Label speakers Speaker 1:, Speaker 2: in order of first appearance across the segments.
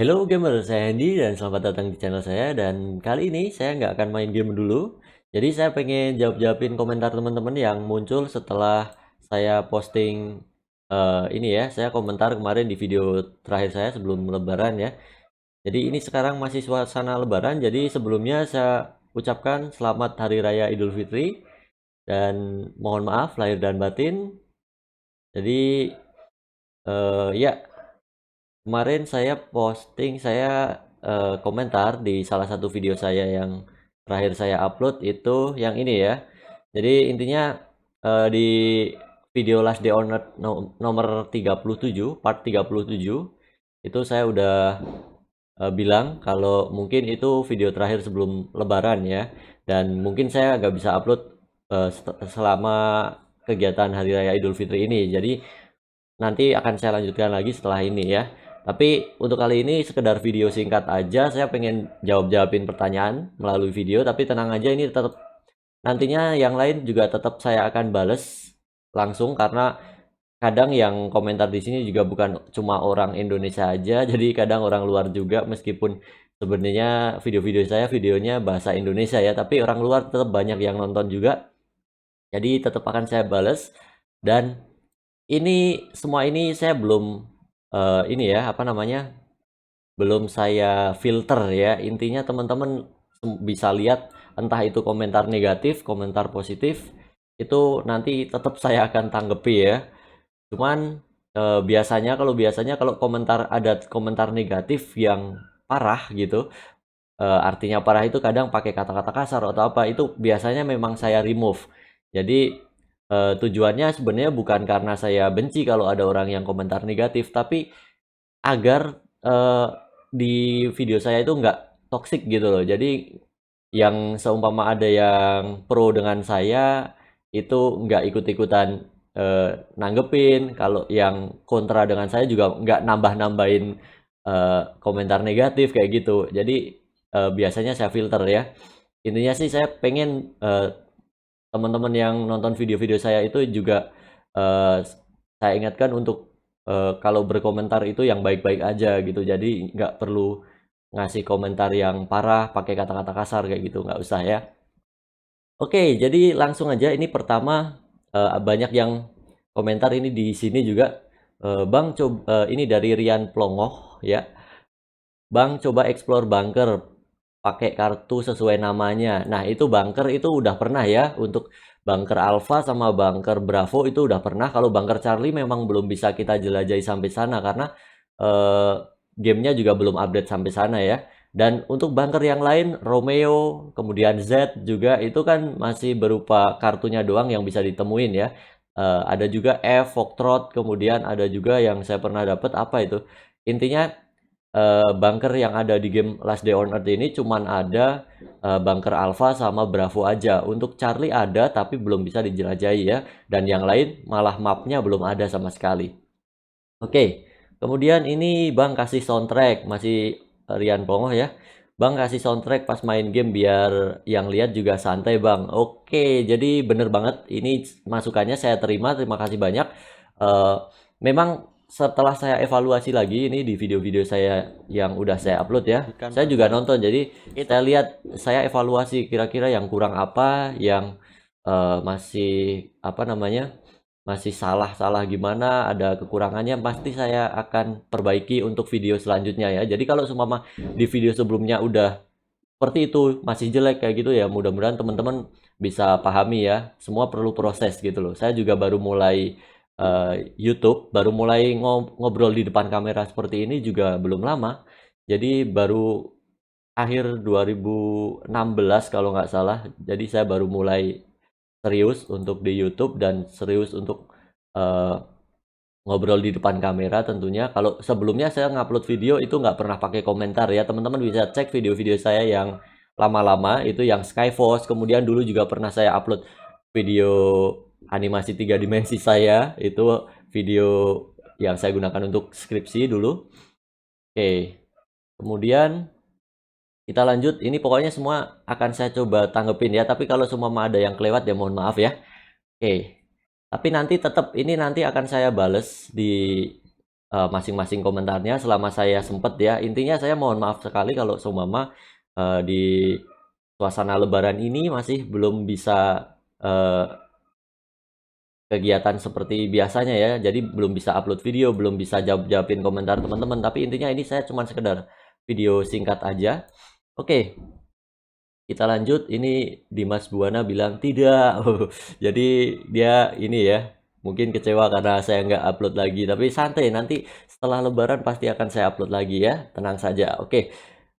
Speaker 1: Halo gamer, saya Hendy dan selamat datang di channel saya. Dan kali ini saya nggak akan main game dulu. Jadi saya pengen jawab-jawabin komentar teman-teman yang muncul setelah saya posting ini ya. Saya komentar kemarin di video terakhir saya sebelum Lebaran ya. Jadi ini sekarang masih suasana Lebaran. Jadi sebelumnya saya ucapkan selamat Hari Raya Idul Fitri dan mohon maaf lahir dan batin. Jadi ya, kemarin saya posting, saya komentar di salah satu video saya yang terakhir saya upload itu yang ini ya. Jadi intinya di video Last Day on Earth nomor 37, part 37, itu saya udah bilang kalau mungkin itu video terakhir sebelum Lebaran ya. Dan mungkin saya nggak bisa upload selama kegiatan Hari Raya Idul Fitri ini. Jadi nanti akan saya lanjutkan lagi setelah ini ya. Tapi untuk kali ini sekedar video singkat aja, saya pengen jawabin pertanyaan melalui video, tapi tenang aja ini tetap nantinya yang lain juga tetap saya akan bales langsung karena kadang yang komentar di sini juga bukan cuma orang Indonesia aja, jadi kadang orang luar juga meskipun sebenarnya video-video saya videonya bahasa Indonesia ya, tapi orang luar tetap banyak yang nonton juga. Jadi tetap akan saya bales dan ini semua ini saya belum ini ya, apa namanya, belum saya filter ya. Intinya teman-teman bisa lihat entah itu komentar negatif, komentar positif, itu nanti tetap saya akan tanggepi ya. Cuman biasanya kalau komentar ada komentar negatif yang parah gitu, artinya parah itu kadang pakai kata-kata kasar atau apa, itu biasanya memang saya remove. Jadi tujuannya sebenarnya bukan karena saya benci kalau ada orang yang komentar negatif, tapi agar di video saya itu nggak toxic gitu loh. Jadi yang seumpama ada yang pro dengan saya itu nggak ikut-ikutan eh, nanggepin. Kalau yang kontra dengan saya juga nggak nambah-nambahin komentar negatif kayak gitu. Jadi biasanya saya filter ya. Intinya sih saya pengen teman-teman yang nonton video-video saya itu juga saya ingatkan untuk kalau berkomentar itu yang baik-baik aja gitu. Jadi nggak perlu ngasih komentar yang parah pakai kata-kata kasar kayak gitu, nggak usah ya. Oke, jadi langsung aja ini pertama banyak yang komentar ini di sini juga. Bang coba ini dari Rian Plongoh ya. Bang coba explore bunker pakai kartu sesuai namanya. Nah, itu bunker itu udah pernah ya untuk bunker Alpha sama bunker Bravo itu udah pernah. Kalau bunker Charlie memang belum bisa kita jelajahi sampai sana karena eh, gamenya juga belum update sampai sana ya. Dan untuk bunker yang lain, Romeo, kemudian Z juga itu kan masih berupa kartunya doang yang bisa ditemuin ya. Ada juga F, Foxtrot, kemudian ada juga yang saya pernah dapat apa itu. Intinya bunker yang ada di game Last Day on Earth ini cuman ada bunker Alpha sama Bravo aja. Untuk Charlie ada tapi belum bisa dijelajahi ya. Dan yang lain malah mapnya belum ada sama sekali. Oke, kemudian ini Bang kasih soundtrack, masih Rian Pongoh ya. Bang kasih soundtrack pas main game biar yang lihat juga santai Bang. Oke, jadi bener banget ini masukannya saya terima kasih banyak. Eh, Memang setelah saya evaluasi lagi ini di video-video saya yang udah saya upload ya, saya juga nonton. Jadi saya lihat, saya evaluasi kira-kira yang kurang apa, yang masih apa namanya, masih salah-salah gimana, ada kekurangannya, pasti saya akan perbaiki untuk video selanjutnya ya. Jadi kalau seumpama di video sebelumnya udah seperti itu masih jelek kayak gitu ya, mudah-mudahan teman-teman bisa pahami ya. Semua perlu proses gitu loh. Saya juga baru mulai YouTube, baru mulai ngobrol di depan kamera seperti ini juga belum lama. Jadi baru akhir 2016 kalau nggak salah. Jadi saya baru mulai serius untuk di YouTube dan serius untuk eh, ngobrol di depan kamera tentunya. Kalau sebelumnya saya ngupload video itu nggak pernah pakai komentar ya. Teman-teman bisa cek video-video saya yang lama-lama itu yang Skyforce. Kemudian dulu juga pernah saya upload video animasi 3 dimensi saya. Itu video yang saya gunakan untuk skripsi dulu. Oke. Kemudian kita lanjut. Ini pokoknya semua akan saya coba tanggepin ya. Tapi kalau semua ada yang kelewat ya mohon maaf ya. Oke. Tapi nanti tetap ini nanti akan saya bales di masing-masing komentarnya selama saya sempet ya. Intinya saya mohon maaf sekali kalau seumpama di suasana lebaran ini masih belum bisa kegiatan seperti biasanya ya. Jadi belum bisa upload video, belum bisa jawab-jawabin komentar teman-teman. Tapi intinya ini saya cuma sekedar video singkat aja. Oke, kita lanjut. Ini Dimas Buana bilang tidak. Jadi dia ini ya, mungkin kecewa karena saya nggak upload lagi. Tapi santai, nanti setelah lebaran pasti akan saya upload lagi ya. Tenang saja. Oke,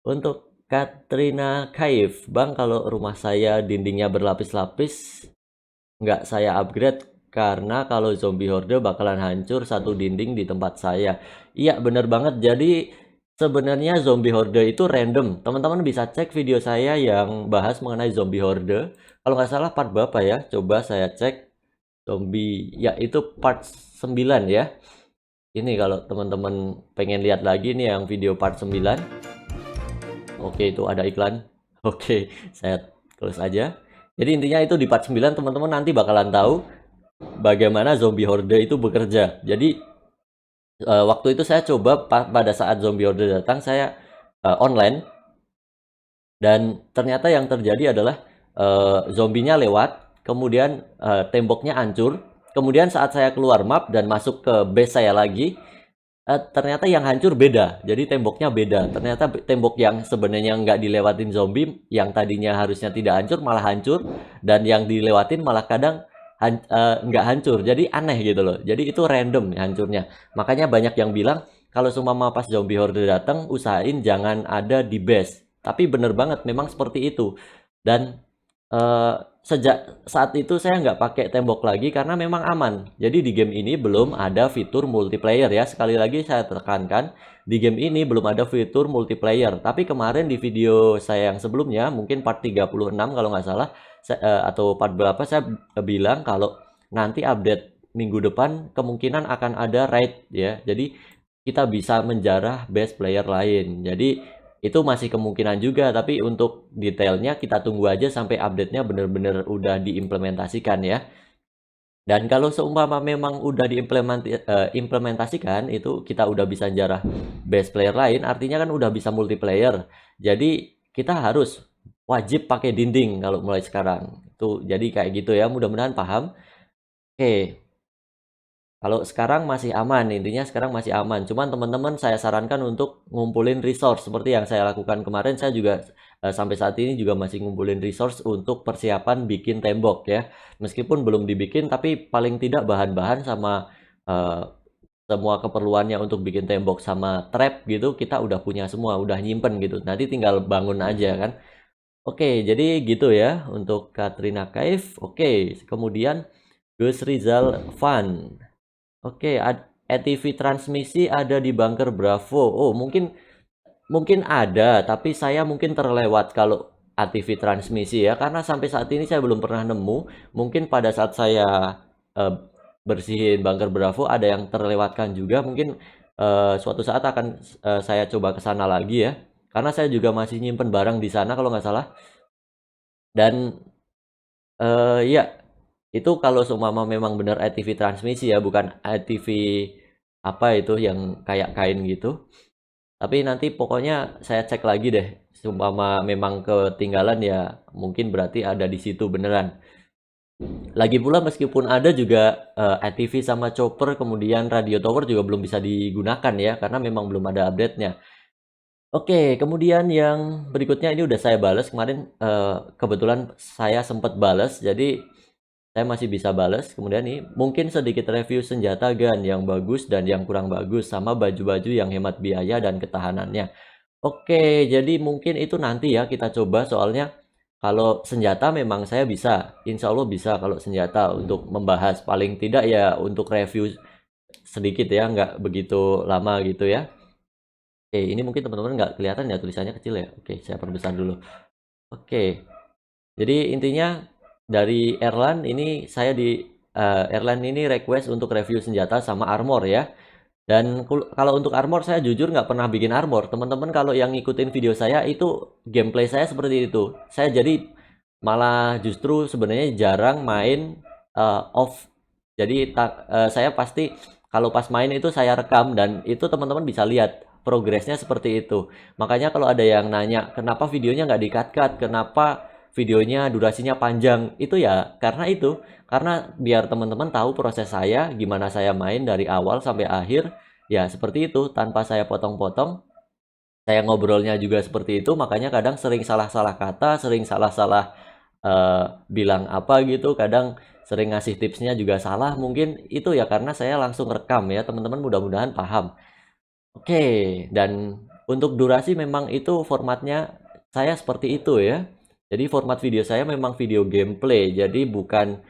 Speaker 1: untuk Katrina Kaif, Bang, kalau rumah saya dindingnya berlapis-lapis, nggak saya upgrade karena kalau zombie horde bakalan hancur satu dinding di tempat saya. Iya, bener banget. Jadi sebenarnya zombie horde itu random. Teman-teman bisa cek video saya yang bahas mengenai zombie horde. Kalau nggak salah part berapa ya? Coba saya cek. Zombie, ya itu part 9 ya. Ini kalau teman-teman pengen lihat lagi nih yang video part 9. Oke, itu ada iklan. Oke, saya close aja. Jadi intinya itu di part 9 teman-teman nanti bakalan tahu bagaimana zombie horde itu bekerja. Jadi waktu itu saya coba pada saat zombie horde datang, saya online, dan ternyata yang terjadi adalah zombinya lewat, kemudian temboknya hancur, kemudian saat saya keluar map dan masuk ke base saya lagi, ternyata yang hancur beda. Jadi temboknya beda. Ternyata tembok yang sebenarnya nggak dilewatin zombie, yang tadinya harusnya tidak hancur malah hancur, dan yang dilewatin malah kadang nggak hancur. Jadi aneh gitu loh. Jadi itu random hancurnya. Makanya banyak yang bilang kalau seumpama pas zombie horde datang, usahain jangan ada di base. Tapi bener banget, memang seperti itu. Dan sejak saat itu saya nggak pakai tembok lagi karena memang aman. Jadi di game ini belum ada fitur multiplayer ya. Sekali lagi saya tekankan, di game ini belum ada fitur multiplayer. Tapi kemarin di video saya yang sebelumnya, mungkin part 36 kalau nggak salah, atau part berapa, saya bilang kalau nanti update minggu depan kemungkinan akan ada raid ya. Jadi kita bisa menjarah best player lain. Jadi itu masih kemungkinan juga, tapi untuk detailnya kita tunggu aja sampai update-nya bener-bener udah diimplementasikan ya. Dan kalau seumpama memang udah diimplementasikan, itu kita udah bisa jarah best player lain, artinya kan udah bisa multiplayer. Jadi kita harus wajib pakai dinding kalau mulai sekarang. Itu jadi kayak gitu ya, mudah-mudahan paham. Oke. Kalau sekarang masih aman, intinya sekarang masih aman. Cuman teman-teman saya sarankan untuk ngumpulin resource seperti yang saya lakukan kemarin. Saya juga sampai saat ini juga masih ngumpulin resource untuk persiapan bikin tembok ya. Meskipun belum dibikin, tapi paling tidak bahan-bahan sama semua keperluannya untuk bikin tembok sama trap gitu kita udah punya semua, udah nyimpen gitu. Nanti tinggal bangun aja kan. Oke, jadi gitu ya untuk Katrina Kaif. Oke, kemudian Gus Rizal Fun. Oke, ATV transmisi ada di bunker Bravo. Oh, mungkin mungkin ada, tapi saya mungkin terlewat kalau ATV transmisi ya, karena sampai saat ini saya belum pernah nemu. Mungkin pada saat saya eh, bersihin bunker Bravo ada yang terlewatkan juga. Mungkin suatu saat akan saya coba ke sana lagi ya, karena saya juga masih nyimpen barang di sana kalau nggak salah. Dan ya, itu kalau seumpama memang benar ATV transmisi ya, bukan ATV apa itu yang kayak kain gitu. Tapi nanti pokoknya saya cek lagi deh. Seumpama memang ketinggalan ya, mungkin berarti ada di situ beneran. Lagi pula meskipun ada juga ATV sama chopper, kemudian radio tower juga belum bisa digunakan ya, karena memang belum ada update-nya. Oke, kemudian yang berikutnya ini udah saya balas kemarin, kebetulan saya sempat balas, jadi saya masih bisa balas. Kemudian nih, mungkin sedikit review senjata gun yang bagus dan yang kurang bagus, sama baju-baju yang hemat biaya dan ketahanannya. Oke, jadi mungkin itu nanti ya kita coba, soalnya kalau senjata memang saya bisa, insya Allah bisa kalau senjata untuk membahas, paling tidak ya untuk review sedikit ya, nggak begitu lama gitu ya. Oke, ini mungkin teman-teman nggak kelihatan ya tulisannya kecil ya. Oke, saya perbesar dulu. Oke, jadi intinya dari Erlan ini saya di Erlan ini request untuk review senjata sama armor ya. Dan kalau untuk armor saya jujur nggak pernah bikin armor. Teman-teman kalau yang ngikutin video saya itu gameplay saya seperti itu. Saya jadi malah justru sebenarnya jarang main off. Jadi saya pasti kalau pas main itu saya rekam dan itu teman-teman bisa lihat progresnya seperti itu. Makanya kalau ada yang nanya, kenapa videonya nggak di-cut-cut, kenapa videonya durasinya panjang, itu ya karena itu. Karena biar teman-teman tahu proses saya, gimana saya main dari awal sampai akhir, ya seperti itu, tanpa saya potong-potong. Saya ngobrolnya juga seperti itu, makanya kadang sering salah-salah kata, sering salah-salah bilang apa gitu, kadang sering ngasih tipsnya juga salah, mungkin itu ya karena saya langsung rekam ya, teman-teman mudah-mudahan paham. Oke, dan untuk durasi memang itu formatnya saya seperti itu ya. Jadi format video saya memang video gameplay, jadi bukan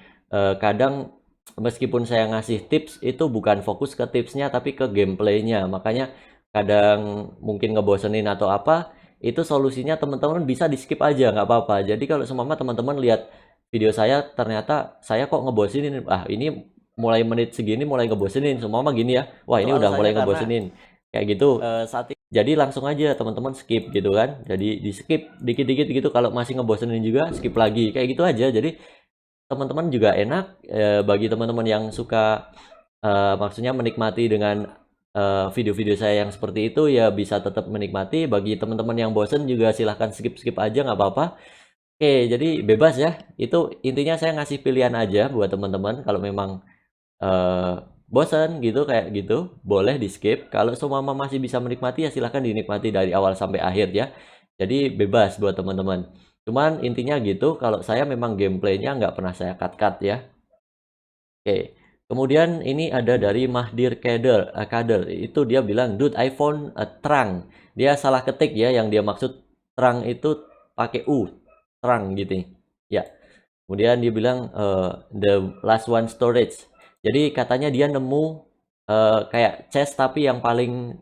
Speaker 1: kadang meskipun saya ngasih tips itu bukan fokus ke tipsnya tapi ke gameplaynya. Makanya kadang mungkin ngebosenin atau apa, itu solusinya teman-teman bisa di skip aja nggak apa-apa. Jadi kalau seumpama teman-teman lihat video saya ternyata saya kok ngebosenin, ah ini mulai menit segini mulai ngebosenin, seumpama gini ya, wah ini
Speaker 2: Soal
Speaker 1: udah
Speaker 2: saya
Speaker 1: mulai
Speaker 2: karena
Speaker 1: ngebosenin kayak gitu. Jadi langsung aja teman-teman skip gitu kan, jadi di skip dikit-dikit gitu, kalau masih ngebosenin juga skip lagi kayak gitu aja. Jadi teman-teman juga enak, bagi teman-teman yang suka maksudnya menikmati dengan video-video saya yang seperti itu ya bisa tetap menikmati. Bagi teman-teman yang bosen juga silahkan skip-skip aja nggak apa-apa. Oke, jadi bebas ya, itu intinya saya ngasih pilihan aja buat teman-teman. Kalau memang Eee, bosen gitu kayak gitu, boleh di-skip. Kalau seumpama masih bisa menikmati ya silahkan dinikmati dari awal sampai akhir ya. Jadi bebas buat teman-teman. Cuman intinya gitu, kalau saya memang gameplaynya nggak pernah saya cut-cut ya. Oke. Kemudian ini ada dari Mahdir Kader, itu dia bilang, "Dude, I found a trunk." Dia salah ketik ya, yang dia maksud trunk itu pakai U, trunk gitu ya. Kemudian dia bilang, the last one storage. Jadi katanya dia nemu kayak chest tapi yang paling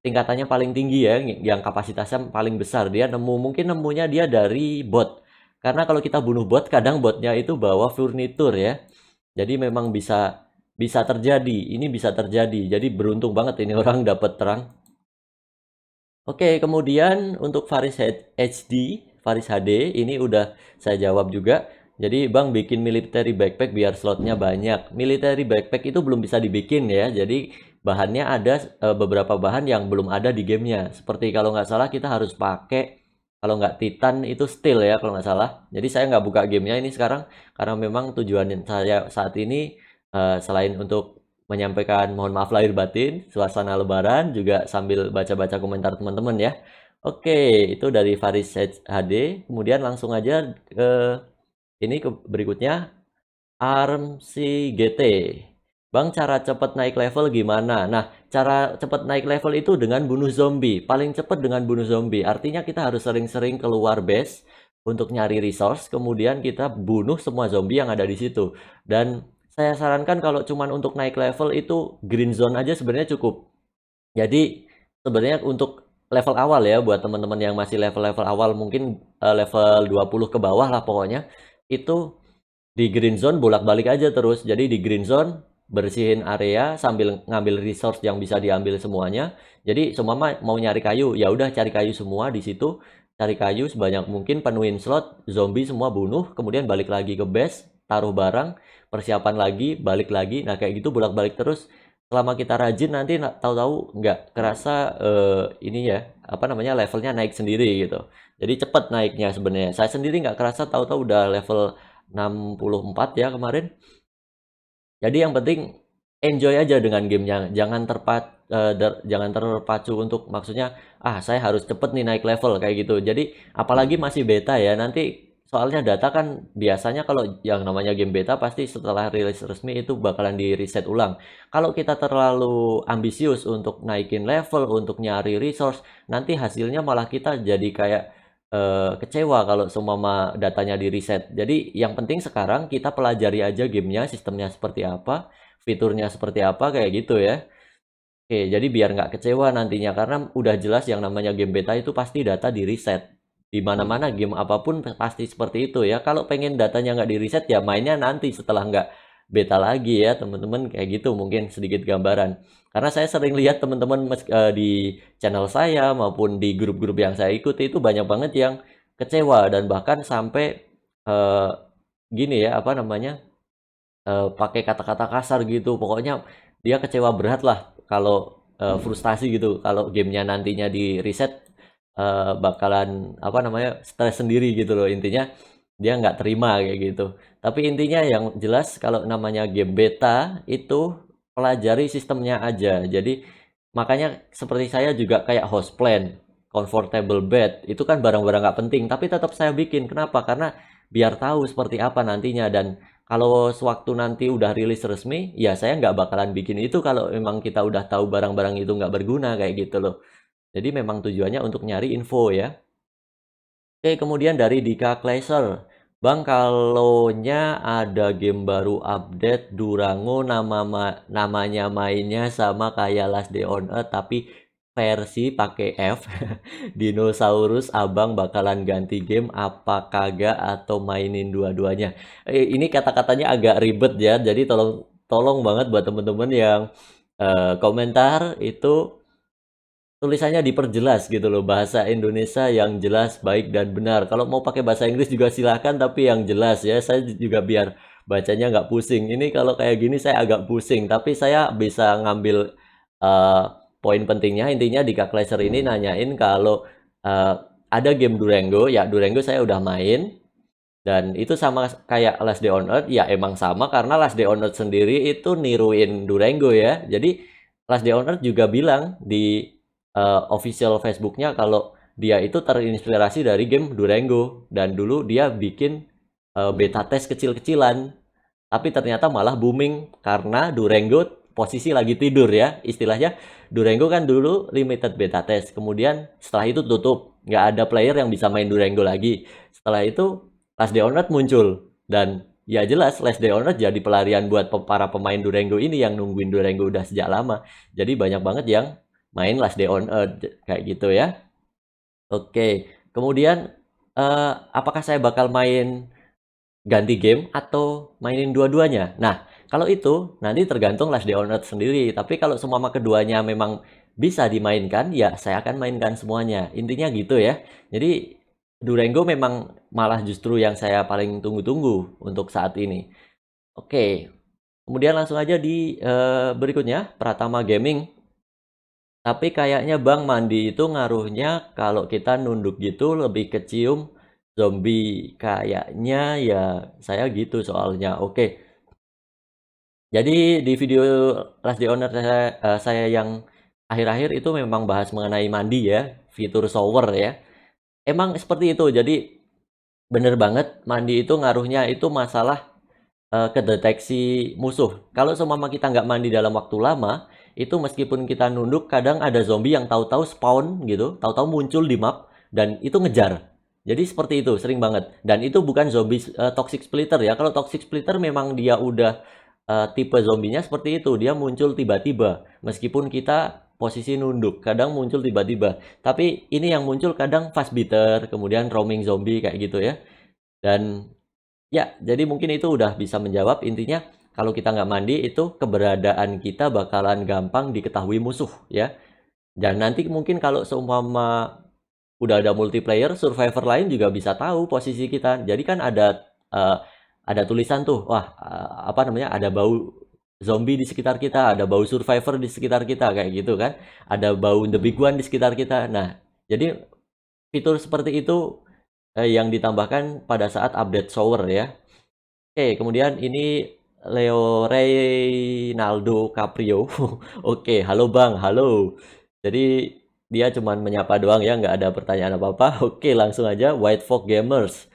Speaker 1: tingkatannya paling tinggi ya, yang kapasitasnya paling besar. Dia nemu mungkin nemunya dia dari bot. Karena kalau kita bunuh bot, kadang botnya itu bawa furnitur ya. Jadi memang bisa bisa terjadi. Ini bisa terjadi. Jadi beruntung banget ini orang dapat terang. Oke, kemudian untuk Faris HD, Faris HD, ini udah saya jawab juga. Jadi Bang bikin military backpack biar slotnya banyak. Military backpack itu belum bisa dibikin ya. Jadi bahannya ada beberapa bahan yang belum ada di gamenya. Seperti kalau nggak salah kita harus pakai, kalau nggak Titan itu steel ya kalau nggak salah. Jadi saya nggak buka gamenya ini sekarang karena memang tujuan saya saat ini selain untuk menyampaikan mohon maaf lahir batin, suasana lebaran, juga sambil baca-baca komentar teman-teman ya. Oke, itu dari Faris HD. Kemudian langsung aja ke ini ke berikutnya, ARMC GT. Bang, cara cepet naik level gimana? Nah, cara cepet naik level itu dengan bunuh zombie. Paling cepet dengan bunuh zombie. Artinya kita harus sering-sering keluar base untuk nyari resource, kemudian kita bunuh semua zombie yang ada di situ. Dan saya sarankan kalau cuman untuk naik level itu green zone aja sebenarnya cukup. Jadi sebenarnya untuk level awal ya, buat teman-teman yang masih level-level awal mungkin level 20 ke bawah lah pokoknya, itu di green zone bolak-balik aja terus. Jadi di green zone bersihin area sambil ngambil resource yang bisa diambil semuanya. Jadi semua mau nyari kayu, ya udah cari kayu semua di situ. Cari kayu sebanyak mungkin, penuhin slot, zombie semua bunuh, kemudian balik lagi ke base, taruh barang, persiapan lagi, balik lagi. Nah, kayak gitu bolak-balik terus. Selama kita rajin nanti tahu-tahu nggak kerasa ini ya, apa namanya, levelnya naik sendiri gitu. Jadi cepet naiknya sebenarnya. Saya sendiri nggak kerasa tahu-tahu udah level 64 ya kemarin. Jadi yang penting enjoy aja dengan gamenya, jangan terpacu untuk maksudnya, "Ah, saya harus cepet nih naik level," kayak gitu. Jadi apalagi masih beta ya, nanti soalnya data kan biasanya kalau yang namanya game beta pasti setelah rilis resmi itu bakalan di-reset ulang. Kalau kita terlalu ambisius untuk naikin level, untuk nyari resource, nanti hasilnya malah kita jadi kayak kecewa kalau seumpama datanya di-reset. Jadi yang penting sekarang kita pelajari aja gamenya, sistemnya seperti apa, fiturnya seperti apa, kayak gitu ya. Oke, jadi biar nggak kecewa nantinya, karena udah jelas yang namanya game beta itu pasti data di-reset. Di mana-mana game apapun pasti seperti itu ya. Kalau pengen datanya nggak di-reset ya mainnya nanti setelah nggak beta lagi ya teman-teman, kayak gitu mungkin sedikit gambaran. Karena saya sering lihat teman-teman di channel saya maupun di grup-grup yang saya ikuti itu banyak banget yang kecewa dan bahkan sampai eh, gini ya apa namanya pakai kata-kata kasar gitu. Pokoknya dia kecewa berat lah kalau frustasi gitu kalau gamenya nantinya di reset, bakalan apa namanya stres sendiri gitu loh intinya dia nggak terima kayak gitu. Tapi intinya yang jelas kalau namanya game beta itu pelajari sistemnya aja. Jadi makanya seperti saya juga kayak houseplant, comfortable bed itu kan barang-barang nggak penting tapi tetap saya bikin. Kenapa? Karena biar tahu seperti apa nantinya dan kalau sewaktu nanti udah rilis resmi, ya saya nggak bakalan bikin itu kalau memang kita udah tahu barang-barang itu nggak berguna kayak gitu loh. Jadi memang tujuannya untuk nyari info ya. Oke, kemudian dari Dika Kleiser. Bang, kalaunya ada game baru update Durango namanya mainnya sama kayak Last Day on Earth tapi versi pakai F. Dinosaurus Abang bakalan ganti game apa kagak atau mainin dua-duanya. Ini kata-katanya agak ribet ya. Jadi tolong tolong banget buat temen-temen yang komentar itu tulisannya diperjelas gitu loh, bahasa Indonesia yang jelas, baik, dan benar. Kalau mau pakai bahasa Inggris juga silahkan, tapi yang jelas ya. Saya juga biar bacanya nggak pusing. Ini kalau kayak gini saya agak pusing, tapi saya bisa ngambil eh, poin pentingnya. Intinya di Kak Kleiser ini nanyain kalau eh, ada game Durango, ya Durango saya udah main. Dan itu sama kayak Last Day on Earth, ya emang sama karena Last Day on Earth sendiri itu niruin Durango ya. Jadi Last Day on Earth juga bilang di official Facebooknya kalau dia itu terinspirasi dari game Durango dan dulu dia bikin beta test kecil-kecilan tapi ternyata malah booming karena Durango posisi lagi tidur ya istilahnya. Durango kan dulu limited beta test kemudian setelah itu tutup nggak ada player yang bisa main Durango lagi. Setelah itu Last Day on Earth muncul dan ya jelas Last Day on Earth jadi pelarian buat para pemain Durango ini yang nungguin Durango udah sejak lama. Jadi banyak banget yang main Last Day on Earth kayak gitu ya. Oke, kemudian apakah saya bakal main ganti game atau mainin dua-duanya? Nah, kalau itu nanti tergantung Last Day on Earth sendiri. Tapi kalau semua keduanya memang bisa dimainkan, ya saya akan mainkan semuanya. Intinya gitu ya. Jadi Durango memang malah justru yang saya paling tunggu-tunggu untuk saat ini. Oke, kemudian langsung aja di berikutnya, Pratama Gaming. Tapi kayaknya Bang mandi itu ngaruhnya kalau kita nunduk gitu lebih kecium zombie. Kayaknya ya saya gitu soalnya. Oke. Jadi di video Last Day Owner saya yang akhir-akhir itu memang bahas mengenai mandi ya, fitur shower ya. Emang seperti itu. Jadi bener banget mandi itu ngaruhnya itu masalah kedeteksi musuh. Kalau seumpama kita nggak mandi dalam waktu lama, itu meskipun kita nunduk, kadang ada zombie yang tahu-tahu spawn gitu, tahu-tahu muncul di map, dan itu ngejar. Jadi seperti itu, sering banget. Dan itu bukan zombie toxic splitter ya. Kalau toxic splitter memang dia udah tipe zombinya seperti itu, dia muncul tiba-tiba. Meskipun kita posisi nunduk, kadang muncul tiba-tiba. Tapi ini yang muncul kadang fast beater, kemudian roaming zombie kayak gitu ya. Dan ya, jadi mungkin itu udah bisa menjawab intinya kalau kita nggak mandi itu keberadaan kita bakalan gampang diketahui musuh ya. Dan nanti mungkin kalau seumpama udah ada multiplayer, survivor lain juga bisa tahu posisi kita. Jadi kan eh, ada tulisan tuh, wah apa namanya ada bau zombie di sekitar kita, ada bau survivor di sekitar kita kayak gitu kan. Ada bau the big one di sekitar kita. Nah, jadi fitur seperti itu yang ditambahkan pada saat update shower ya. Oke, kemudian ini Leo Reynaldo Caprio. Oke, halo Bang, halo. Jadi dia cuman menyapa doang ya, nggak ada pertanyaan apa-apa. Oke, langsung aja White Fox Gamers.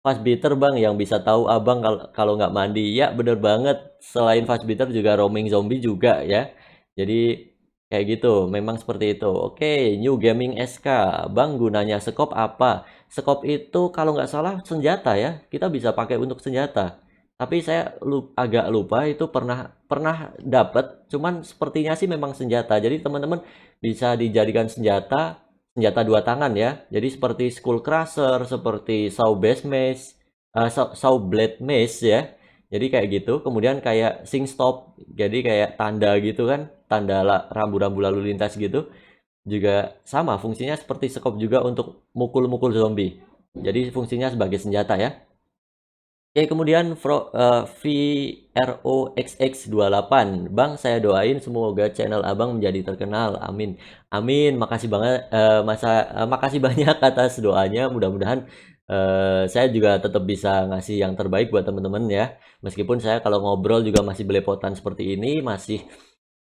Speaker 1: Fast beater Bang yang bisa tahu Abang kalau nggak mandi. Ya, bener banget. Selain fast beater juga roaming zombie juga ya. Jadi kayak gitu, memang seperti itu. Oke, New Gaming SK. Bang gunanya scope apa? Scope itu kalau nggak salah senjata ya. Kita bisa pakai untuk senjata. Tapi saya agak lupa itu pernah pernah dapat, cuman sepertinya sih memang senjata. Jadi teman-teman bisa dijadikan senjata dua tangan ya. Jadi seperti Skull Crusher, seperti Saw Blade Mace ya. Jadi kayak gitu. Kemudian kayak Sing Stop, jadi kayak tanda gitu kan, tanda rambu-rambu lalu lintas gitu. Juga sama fungsinya seperti scope juga untuk mukul-mukul zombie. Jadi fungsinya sebagai senjata ya. Oke, kemudian VROXX28. Bang, saya doain semoga channel Abang menjadi terkenal. Amin. Amin. Makasih banget makasih banyak atas doanya. Mudah-mudahan saya juga tetap bisa ngasih yang terbaik buat teman-teman ya. Meskipun saya kalau ngobrol juga masih belepotan seperti ini, masih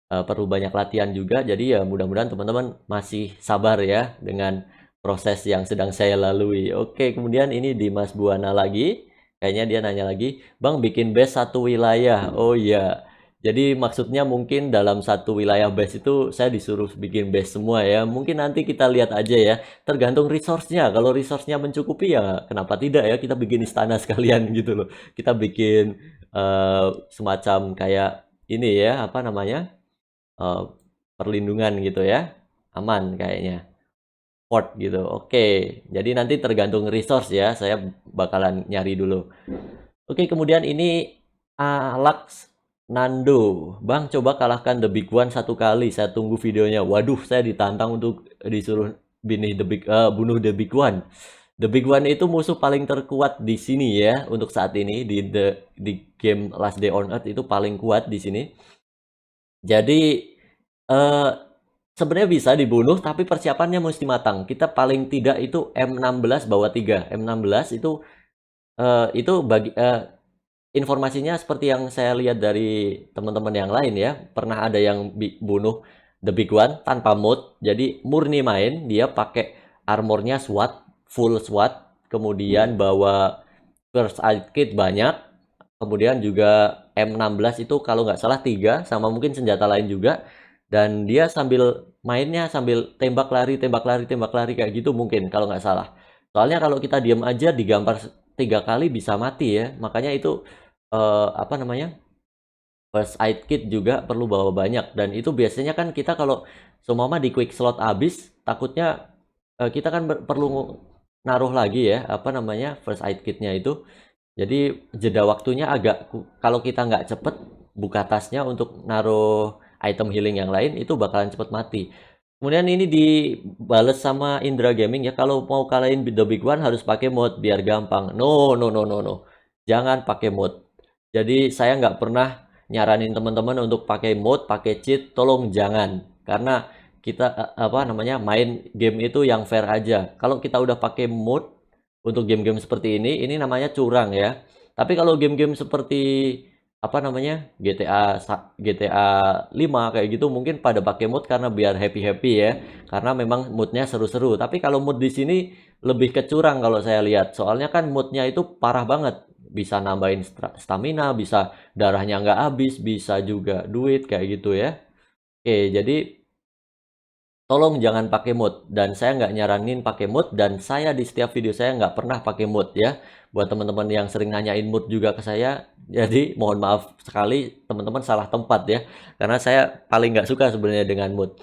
Speaker 1: perlu banyak latihan juga. Jadi ya mudah-mudahan teman-teman masih sabar ya dengan proses yang sedang saya lalui. Oke, kemudian ini Dimas Buana lagi. Kayaknya dia nanya lagi, Bang bikin base satu wilayah. Oh iya. Jadi maksudnya mungkin dalam satu wilayah base itu saya disuruh bikin base semua ya. Mungkin nanti kita lihat aja ya. Tergantung resource-nya. Kalau resource-nya mencukupi ya kenapa tidak ya kita bikin istana sekalian gitu loh. Kita bikin semacam kayak ini ya, apa namanya? eh, perlindungan gitu ya, aman kayaknya, port gitu. Oke, jadi nanti tergantung resource ya, saya bakalan nyari dulu. Oke, kemudian ini Alex Nando, Bang coba kalahkan The Big One satu kali, saya tunggu videonya. Waduh, saya ditantang untuk disuruh bunuh The Big One. The Big One itu musuh paling terkuat di sini ya untuk saat ini di game Last Day on Earth itu paling kuat di sini. Jadi eh sebenarnya bisa dibunuh, tapi persiapannya mesti matang. Kita paling tidak itu M16 bawa 3. M16 itu informasinya seperti yang saya lihat dari teman-teman yang lain ya. Pernah ada yang bunuh The Big One tanpa mod. Jadi murni main, dia pakai armornya SWAT, full SWAT, kemudian bawa first aid kit banyak, kemudian juga M16 itu kalau nggak salah 3 sama mungkin senjata lain juga, dan dia sambil mainnya sambil tembak lari tembak lari tembak lari kayak gitu mungkin kalau nggak salah. Soalnya kalau kita diam aja digampar 3 kali bisa mati ya, makanya itu apa namanya, first aid kit juga perlu bawa banyak, dan itu biasanya kan kita kalau seumpama di quick slot habis takutnya kita kan perlu naruh lagi ya apa namanya first aid kitnya itu, jadi jeda waktunya agak kalau kita nggak cepet buka tasnya untuk naruh item healing yang lain itu bakalan cepet mati. Kemudian ini dibales sama Indra Gaming ya, kalau mau kalahin The Big One harus pakai mod biar gampang. No, no, no, no, no. Jangan pakai mod. Jadi saya nggak pernah nyaranin teman-teman untuk pakai mod, pakai cheat, tolong jangan. Karena kita apa namanya main game itu yang fair aja. Kalau kita udah pakai mod untuk game-game seperti ini namanya curang ya. Tapi kalau game-game seperti apa namanya GTA 5 kayak gitu mungkin pada pakai mood karena biar happy-happy ya. Karena memang moodnya seru-seru. Tapi kalau mood di sini lebih ke curang kalau saya lihat. Soalnya kan moodnya itu parah banget. Bisa nambahin stamina, bisa darahnya nggak habis, bisa juga duit kayak gitu ya. Oke, jadi tolong jangan pakai mood, dan saya nggak nyaranin pakai mood, dan saya di setiap video saya nggak pernah pakai mood ya. Buat teman-teman yang sering nanyain mood juga ke saya, jadi mohon maaf sekali teman-teman salah tempat ya. Karena saya paling nggak suka sebenarnya dengan mood.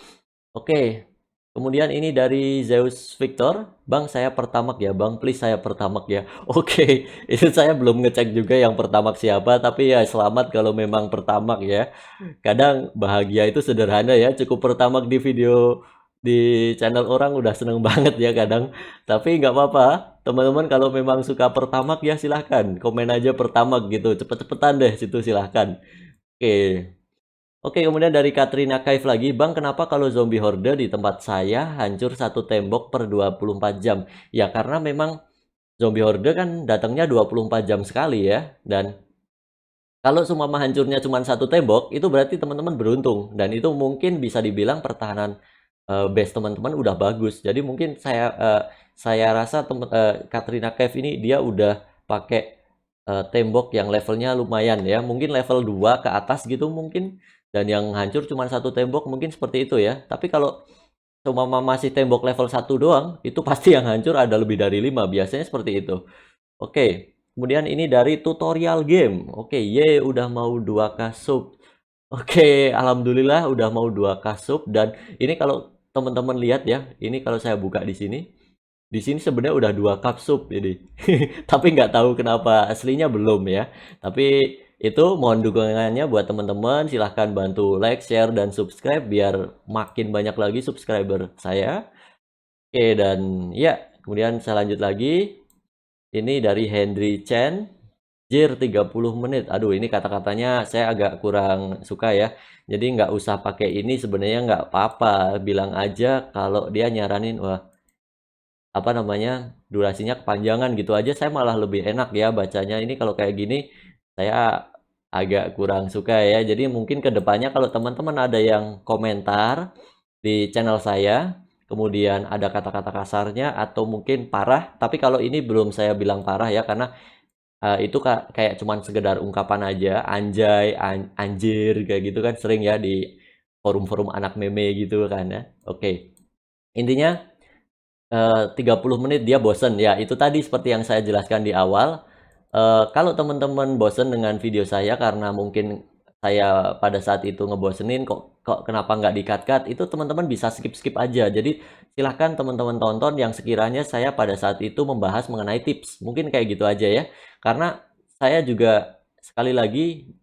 Speaker 1: Oke, kemudian ini dari Zeus Victor, Bang saya pertamak ya, Bang please saya pertamak ya. Oke, itu saya belum ngecek juga yang pertamak siapa, tapi ya selamat kalau memang pertamak ya. Kadang bahagia itu sederhana ya, cukup pertamak di video di channel orang udah seneng banget ya kadang. Tapi nggak apa-apa, teman-teman kalau memang suka pertamak ya silahkan komen aja pertamak gitu, cepet-cepetan deh situ silahkan. Oke. Oke, kemudian dari Katrina Kaif lagi, Bang, kenapa kalau zombie horde di tempat saya hancur satu tembok per 24 jam? Ya, karena memang zombie horde kan datangnya 24 jam sekali ya. Dan kalau semua hancurnya cuma satu tembok, itu berarti teman-teman beruntung. Dan itu mungkin bisa dibilang pertahanan base teman-teman udah bagus. Jadi mungkin saya rasa Katrina Kaif ini dia udah pakai tembok yang levelnya lumayan ya. Mungkin level 2 ke atas gitu mungkin. Dan yang hancur cuma satu tembok mungkin seperti itu ya. Tapi kalau cuma masih tembok level 1 doang, itu pasti yang hancur ada lebih dari 5. Biasanya seperti itu. Oke, kemudian ini dari tutorial game. Oke, ye udah mau 2K sub. Oke, alhamdulillah udah mau 2K sub, dan ini kalau teman-teman lihat ya, ini kalau saya buka di sini. Di sini sebenarnya udah 2 cup sub ini. Tapi nggak tahu kenapa aslinya belum ya. Tapi itu mohon dukungannya buat teman-teman. Silahkan bantu like, share, dan subscribe biar makin banyak lagi subscriber saya. Oke, dan ya, kemudian saya lanjut lagi. Ini dari Henry Chen. Jir 30 menit. Aduh, ini kata-katanya saya agak kurang suka ya. Jadi nggak usah pakai ini sebenarnya nggak apa-apa. Bilang aja kalau dia nyaranin, wah apa namanya durasinya kepanjangan gitu aja saya malah lebih enak ya bacanya. Ini kalau kayak gini saya agak kurang suka ya. Jadi mungkin kedepannya kalau teman-teman ada yang komentar di channel saya, kemudian ada kata-kata kasarnya atau mungkin parah, tapi kalau ini belum saya bilang parah ya, karena itu kayak cuman sekedar ungkapan aja, anjay, anjir, kayak gitu kan sering ya di forum-forum anak meme gitu kan ya. Oke, intinya 30 menit dia bosen ya, itu tadi seperti yang saya jelaskan di awal. Kalau teman-teman bosen dengan video saya karena mungkin saya pada saat itu ngebosenin, kok kok kenapa nggak di-cut-cut, itu teman-teman bisa skip-skip aja. Jadi silahkan teman-teman tonton yang sekiranya saya pada saat itu membahas mengenai tips, mungkin kayak gitu aja ya. Karena saya juga sekali lagi,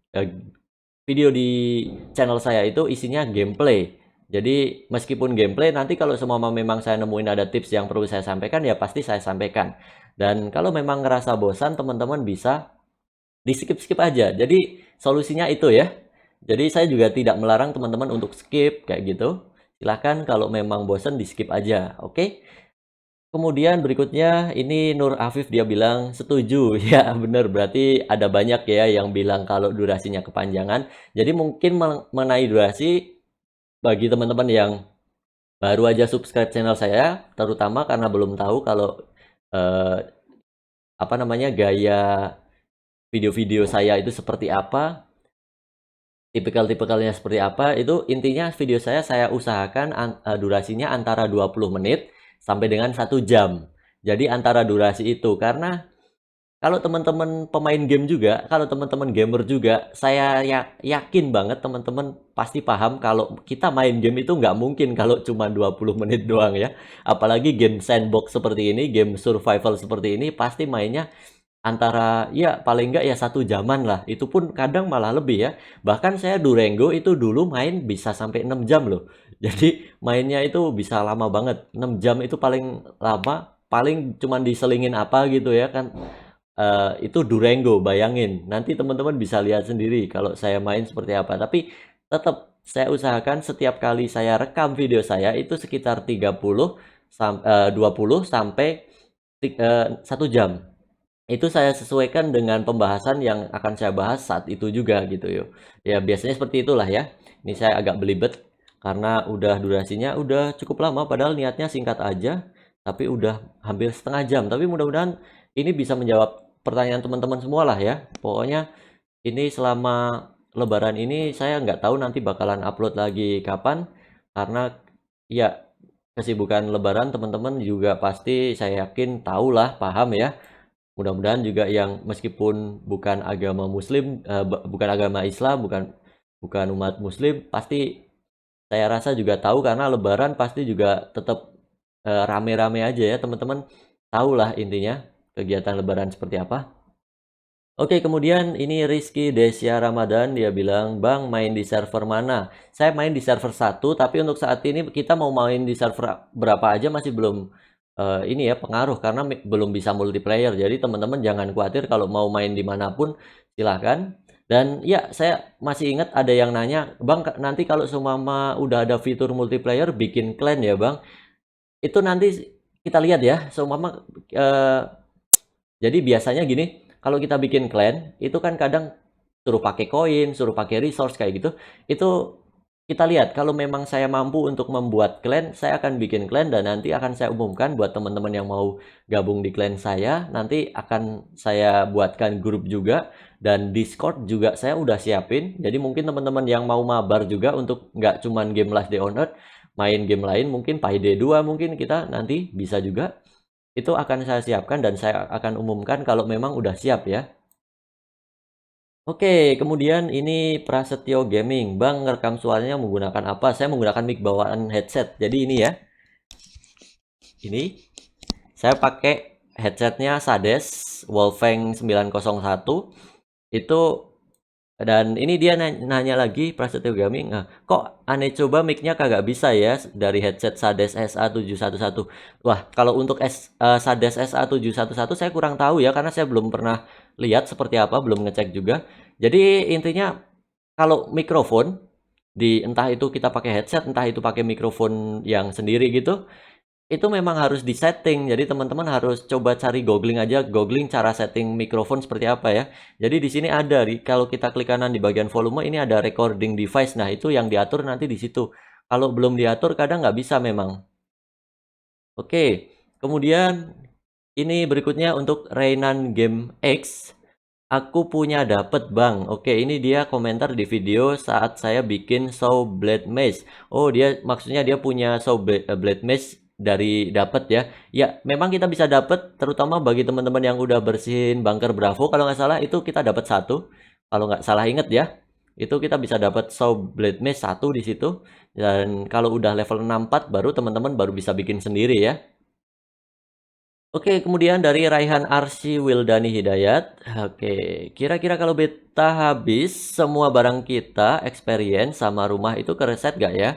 Speaker 1: video di channel saya itu isinya gameplay. Jadi meskipun gameplay, nanti kalau semua memang saya nemuin ada tips yang perlu saya sampaikan, ya pasti saya sampaikan. Dan kalau memang ngerasa bosan, teman-teman bisa di skip-skip aja. Jadi solusinya itu ya. Jadi saya juga tidak melarang teman-teman untuk skip kayak gitu. Silahkan kalau memang bosan di skip aja, oke? Kemudian berikutnya ini Nur Afif dia bilang setuju. Ya bener, berarti ada banyak ya yang bilang kalau durasinya kepanjangan. Jadi mungkin mengenai durasi, bagi teman-teman yang baru aja subscribe channel saya, terutama karena belum tahu kalau eh, apa namanya gaya video-video saya itu seperti apa, tipikal-tipikalnya seperti apa, itu intinya video saya usahakan durasinya antara 20 menit sampai dengan 1 jam. Jadi antara durasi itu, karena kalau teman-teman pemain game juga, kalau teman-teman gamer juga, saya yakin banget teman-teman pasti paham kalau kita main game itu nggak mungkin kalau cuma 20 menit doang ya. Apalagi game sandbox seperti ini, game survival seperti ini, pasti mainnya antara ya paling nggak ya 1 jaman lah. Itu pun kadang malah lebih ya. Bahkan saya Durango itu dulu main bisa sampai 6 jam loh. Jadi mainnya itu bisa lama banget. 6 jam itu paling lama, paling cuman diselingin apa gitu ya kan. Itu Durango, bayangin. Nanti teman-teman bisa lihat sendiri kalau saya main seperti apa. Tapi tetap saya usahakan setiap kali saya rekam video saya itu sekitar 20 sampai 1 jam. Itu saya sesuaikan dengan pembahasan yang akan saya bahas saat itu juga gitu yo. Ya biasanya seperti itulah ya. Ini saya agak belibet karena udah durasinya udah cukup lama padahal niatnya singkat aja, tapi udah hampir setengah jam. Tapi mudah-mudahan ini bisa menjawab pertanyaan teman-teman semua lah ya. Pokoknya ini selama lebaran ini saya nggak tahu nanti bakalan upload lagi kapan, karena ya kesibukan lebaran teman-teman juga pasti saya yakin tahu lah, paham ya. Mudah-mudahan juga yang meskipun bukan agama muslim, bukan agama Islam, bukan bukan umat muslim, pasti saya rasa juga tahu karena lebaran pasti juga tetap rame-rame aja ya teman-teman. Tahulah intinya kegiatan lebaran seperti apa. Oke, kemudian ini Rizky Desya Ramadan, dia bilang, "Bang, main di server mana?" Saya main di server 1, tapi untuk saat ini kita mau main di server berapa aja masih belum ini ya pengaruh karena belum bisa multiplayer. Jadi teman-teman jangan khawatir kalau mau main dimanapun silahkan. Dan ya saya masih ingat ada yang nanya, "Bang, nanti kalau seumpama udah ada fitur multiplayer bikin clan ya, Bang?" Itu nanti kita lihat ya, seumpama jadi biasanya gini, kalau kita bikin clan, itu kan kadang suruh pakai koin, suruh pakai resource kayak gitu. Itu kita lihat kalau memang saya mampu untuk membuat clan, saya akan bikin clan dan nanti akan saya umumkan buat teman-teman yang mau gabung di clan saya. Nanti akan saya buatkan grup juga dan Discord juga saya udah siapin. Jadi mungkin teman-teman yang mau mabar juga untuk nggak cuman game Last Day on Earth, main game lain mungkin Payday 2 mungkin kita nanti bisa juga. Itu akan saya siapkan dan saya akan umumkan kalau memang udah siap ya. Oke, kemudian ini Prasetyo Gaming. Bang, ngerekam suaranya menggunakan apa? Saya menggunakan mic bawaan headset. Jadi ini ya. Ini saya pakai headsetnya Sades Wolfeng 901. Itu dan ini dia nanya lagi Prasetyo Gaming, kok aneh coba mic-nya kagak bisa ya dari headset Sades SA711. Wah, kalau untuk Sades SA711 saya kurang tahu ya karena saya belum pernah lihat seperti apa, belum ngecek juga. Jadi intinya kalau mikrofon entah itu kita pakai headset, entah itu pakai mikrofon yang sendiri gitu, itu memang harus di-setting. Jadi teman-teman harus coba cari googling aja, googling cara setting mikrofon seperti apa ya. Jadi di sini ada kalau kita klik kanan di bagian volume ini ada recording device. Nah, itu yang diatur nanti di situ. Kalau belum diatur kadang nggak bisa memang. Oke, kemudian ini berikutnya untuk Reynan Game X. Aku punya dapet bang. Oke, ini dia komentar di video saat saya bikin Saw Blade Maze. Oh, dia maksudnya dia punya Saw Blade Maze dari dapet ya. Ya, memang kita bisa dapet, terutama bagi teman-teman yang udah bersihin bunker Bravo. Kalau nggak salah itu kita dapat satu. Kalau nggak salah inget ya, itu kita bisa dapat Saw Blade Maze satu di situ. Dan kalau udah level 64 baru teman-teman baru bisa bikin sendiri ya. Oke, kemudian dari Raihan Arsy Wildani Hidayat. Oke, kira-kira kalau beta habis, semua barang kita, experience sama rumah itu kereset gak ya?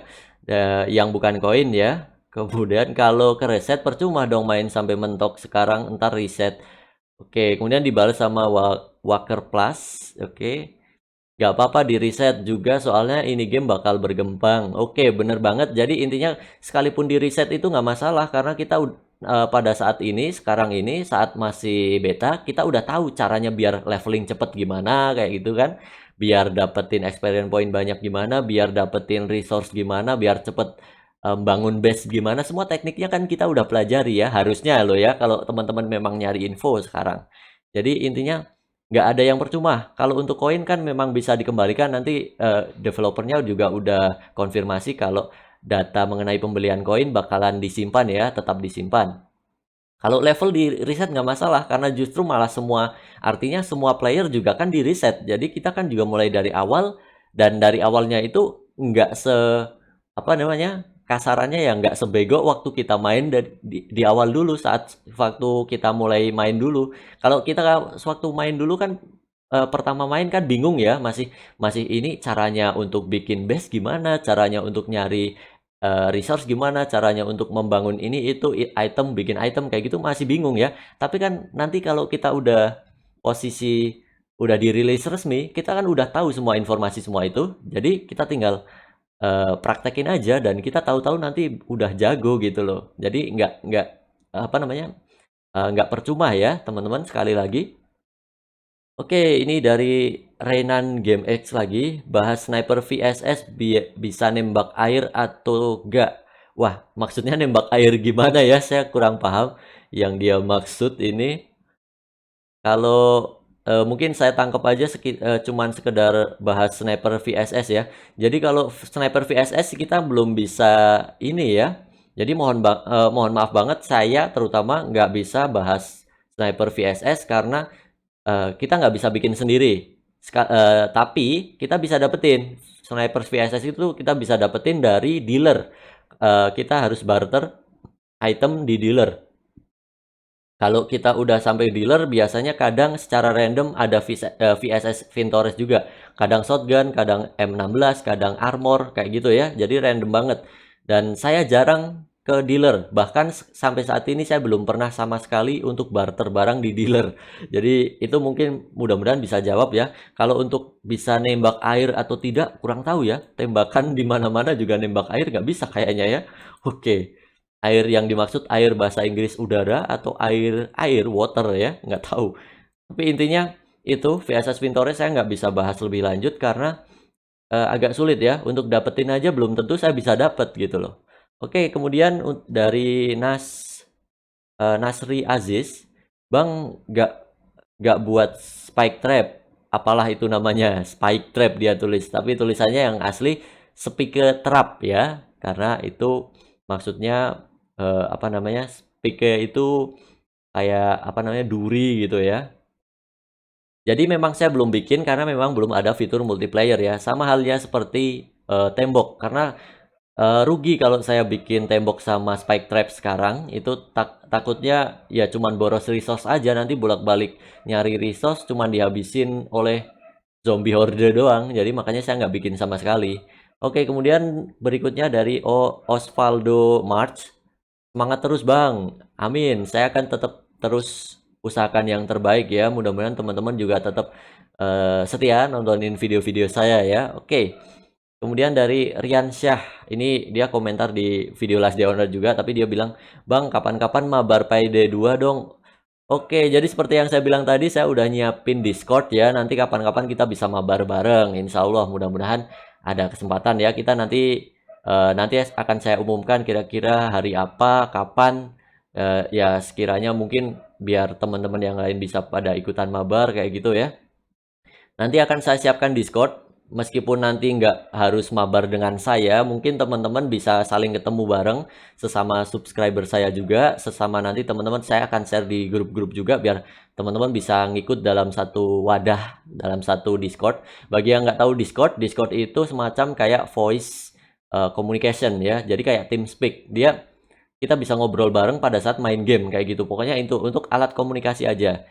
Speaker 1: Yang bukan koin ya. Kemudian kalau kereset percuma dong main sampai mentok sekarang, entar reset. Oke, kemudian dibalas sama Walker Plus. Oke. Gak apa-apa di reset juga soalnya ini game bakal berkembang. Oke, bener banget. Jadi intinya sekalipun di reset itu nggak masalah karena kita pada saat ini, sekarang ini saat masih beta, kita udah tahu caranya biar leveling cepet gimana kayak gitu kan. Biar dapetin experience point banyak gimana, biar dapetin resource gimana, biar cepet bangun base gimana. Semua tekniknya kan kita udah pelajari ya. Harusnya loh ya kalau teman-teman memang nyari info sekarang. Jadi intinya nggak ada yang percuma. Kalau untuk koin kan memang bisa dikembalikan nanti developernya juga udah konfirmasi kalau data mengenai pembelian koin bakalan disimpan ya, tetap disimpan. Kalau level di reset nggak masalah karena justru malah artinya semua player juga kan di reset. Jadi kita kan juga mulai dari awal dan dari awalnya itu nggak apa namanya kasarannya ya nggak sebego waktu kita main di awal dulu saat waktu kita mulai main dulu. Kalau kita waktu main dulu kan pertama main kan bingung ya masih masih ini caranya untuk bikin base gimana, caranya untuk nyari resource gimana, caranya untuk membangun ini itu item bikin item kayak gitu masih bingung ya. Tapi kan nanti kalau kita udah posisi udah dirilis resmi, kita kan udah tahu semua informasi semua itu. Jadi kita tinggal praktekin aja dan kita tahu-tahu nanti udah jago gitu loh. Jadi nggak apa namanya nggak percuma ya teman-teman sekali lagi. Oke, ini dari Renan Game X lagi bahas sniper VSS bisa nembak air atau enggak. Wah, maksudnya nembak air gimana ya? Saya kurang paham yang dia maksud ini. Kalau mungkin saya tangkap aja cuman sekedar bahas sniper VSS ya. Jadi kalau sniper VSS kita belum bisa ini ya. Jadi mohon maaf banget saya terutama nggak bisa bahas sniper VSS karena kita nggak bisa bikin sendiri. Tapi kita bisa dapetin sniper VSS itu kita bisa dapetin dari dealer. Kita harus barter item di dealer. Kalau kita udah sampai dealer, biasanya kadang secara random ada VSS Vintores juga. Kadang shotgun, kadang M16, kadang armor, kayak gitu ya. Jadi random banget. Dan saya jarang ke dealer. Bahkan sampai saat ini saya belum pernah sama sekali untuk barter barang di dealer. Jadi itu mungkin mudah-mudahan bisa jawab ya. Kalau untuk bisa nembak air atau tidak, kurang tahu ya. Tembakan di mana-mana juga nembak air nggak bisa kayaknya ya. Oke. Air yang dimaksud air bahasa Inggris udara atau air water ya, nggak tahu. Tapi intinya itu VSS Vintores saya nggak bisa bahas lebih lanjut karena agak sulit ya untuk dapetin aja belum tentu saya bisa dapet gitu loh. Oke, kemudian dari Nasri Aziz, Bang nggak buat spike trap, apalah itu namanya spike trap dia tulis, tapi tulisannya yang asli spike trap ya, karena itu maksudnya apa namanya spike itu kayak apa namanya duri gitu ya. Jadi memang saya belum bikin karena memang belum ada fitur multiplayer ya. Sama halnya seperti tembok karena rugi kalau saya bikin tembok sama spike trap sekarang itu takutnya ya cuman boros resource aja nanti bolak-balik nyari resource cuman dihabisin oleh zombie horde doang. Jadi makanya saya nggak bikin sama sekali. Oke, kemudian berikutnya dari Osvaldo March. Semangat terus Bang. Amin. Saya akan tetap terus usahakan yang terbaik ya. Mudah-mudahan teman-teman juga tetap setia nontonin video-video saya ya. Oke. Kemudian dari Rian Syah, ini dia komentar di video Last Day Owner juga, tapi dia bilang, "Bang, kapan-kapan mabar Payday 2 dong." Oke, jadi seperti yang saya bilang tadi, saya udah nyiapin Discord ya. Nanti kapan-kapan kita bisa mabar bareng. Insya Allah, mudah-mudahan ada kesempatan ya. Kita nanti akan saya umumkan kira-kira hari apa, kapan. Ya sekiranya mungkin biar teman-teman yang lain bisa pada ikutan mabar kayak gitu ya. Nanti akan saya siapkan Discord, meskipun nanti nggak harus mabar dengan saya, mungkin teman-teman bisa saling ketemu bareng, sesama subscriber saya juga, sesama nanti teman-teman saya akan share di grup-grup juga, biar teman-teman bisa ngikut dalam satu wadah, dalam satu Discord. Bagi yang nggak tahu Discord itu semacam kayak voice communication ya, jadi kayak TeamSpeak, kita bisa ngobrol bareng pada saat main game, kayak gitu. Pokoknya itu untuk alat komunikasi aja.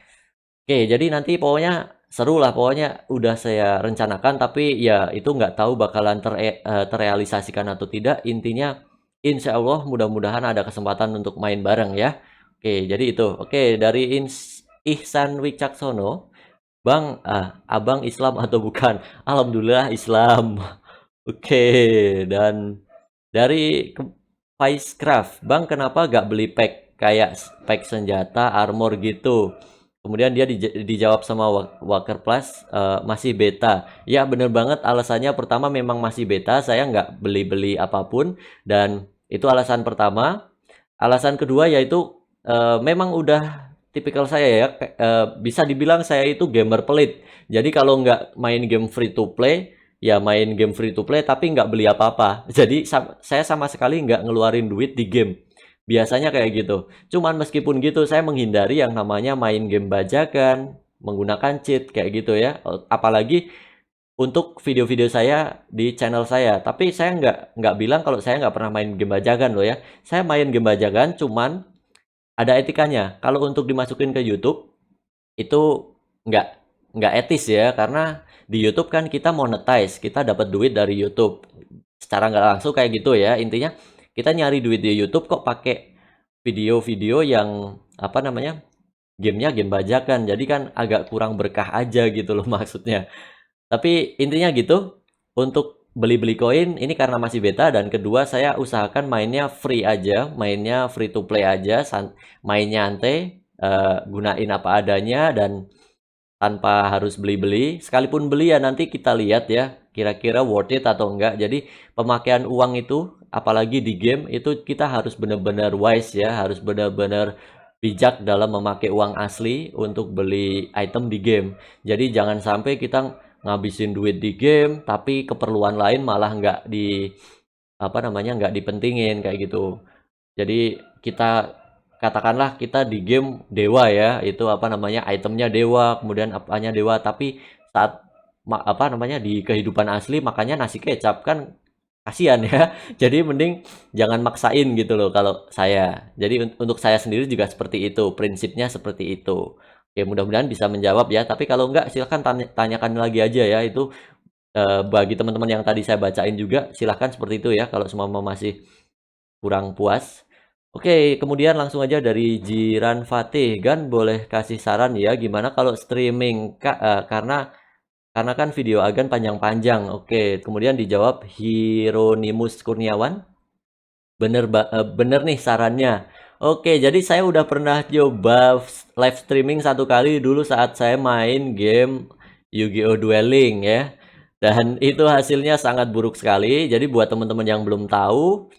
Speaker 1: Oke, jadi nanti pokoknya seru lah, pokoknya udah saya rencanakan, tapi ya itu nggak tahu bakalan terrealisasikan atau tidak. Intinya, insya Allah mudah-mudahan ada kesempatan untuk main bareng ya. Oke, jadi itu. Oke, dari Ihsan Wicaksono, Bang, Abang Islam atau bukan? Alhamdulillah Islam. Oke, dan dari Vicecraft, Bang kenapa gak beli pack kayak pack senjata, armor gitu? Kemudian dia dijawab sama Walker Plus, masih beta. Ya bener banget, alasannya pertama memang masih beta, saya nggak beli-beli apapun, dan itu alasan pertama. Alasan kedua yaitu memang udah tipikal saya ya, bisa dibilang saya itu gamer pelit. Jadi kalau nggak main game free to play, ya main game free to play tapi nggak beli apa-apa. Jadi saya sama sekali nggak ngeluarin duit di game. Biasanya kayak gitu. Cuman meskipun gitu saya menghindari yang namanya main game bajakan, menggunakan cheat kayak gitu ya. Apalagi untuk video-video saya di channel saya. Tapi saya nggak bilang kalau saya nggak pernah main game bajakan loh ya. Saya main game bajakan cuman ada etikanya. Kalau untuk dimasukin ke YouTube itu nggak nggak etis ya, karena di YouTube kan kita monetize, kita dapat duit dari YouTube secara nggak langsung kayak gitu ya. Intinya kita nyari duit di YouTube kok pakai video-video yang apa namanya, gamenya game bajakan, jadi kan agak kurang berkah aja gitu loh maksudnya. Tapi intinya gitu, untuk beli-beli koin ini karena masih beta, dan kedua saya usahakan mainnya free aja, mainnya free to play aja, main nyantai, gunain apa adanya dan tanpa harus beli-beli. Sekalipun beli ya nanti kita lihat ya, kira-kira worth it atau enggak. Jadi pemakaian uang itu, apalagi di game, itu kita harus benar-benar wise ya, harus benar-benar bijak dalam memakai uang asli untuk beli item di game. Jadi jangan sampai kita ngabisin duit di game, tapi keperluan lain malah nggak apa namanya, nggak dipentingin kayak gitu. Jadi kita katakanlah kita di game dewa ya, itu apa namanya, itemnya dewa, kemudian apanya dewa, tapi saat apa namanya, di kehidupan asli makanya nasi kecap kan kasihan ya. Jadi mending jangan maksain gitu loh kalau saya. Jadi untuk saya sendiri juga seperti itu, prinsipnya seperti itu. Oke, mudah-mudahan bisa menjawab ya. Tapi kalau enggak silahkan tanyakan lagi aja ya. Itu bagi teman-teman yang tadi saya bacain juga silahkan seperti itu ya kalau semua masih kurang puas. Oke, kemudian langsung aja dari Jiran Fatih, Gan boleh kasih saran ya gimana kalau streaming karena kan video Agan panjang-panjang. Oke, kemudian dijawab Hieronymus Kurniawan. Bener nih sarannya. Oke, jadi saya udah pernah coba live streaming satu kali dulu saat saya main game Yu-Gi-Oh! Dueling ya. Dan itu hasilnya sangat buruk sekali. Jadi buat teman-teman yang belum tahu,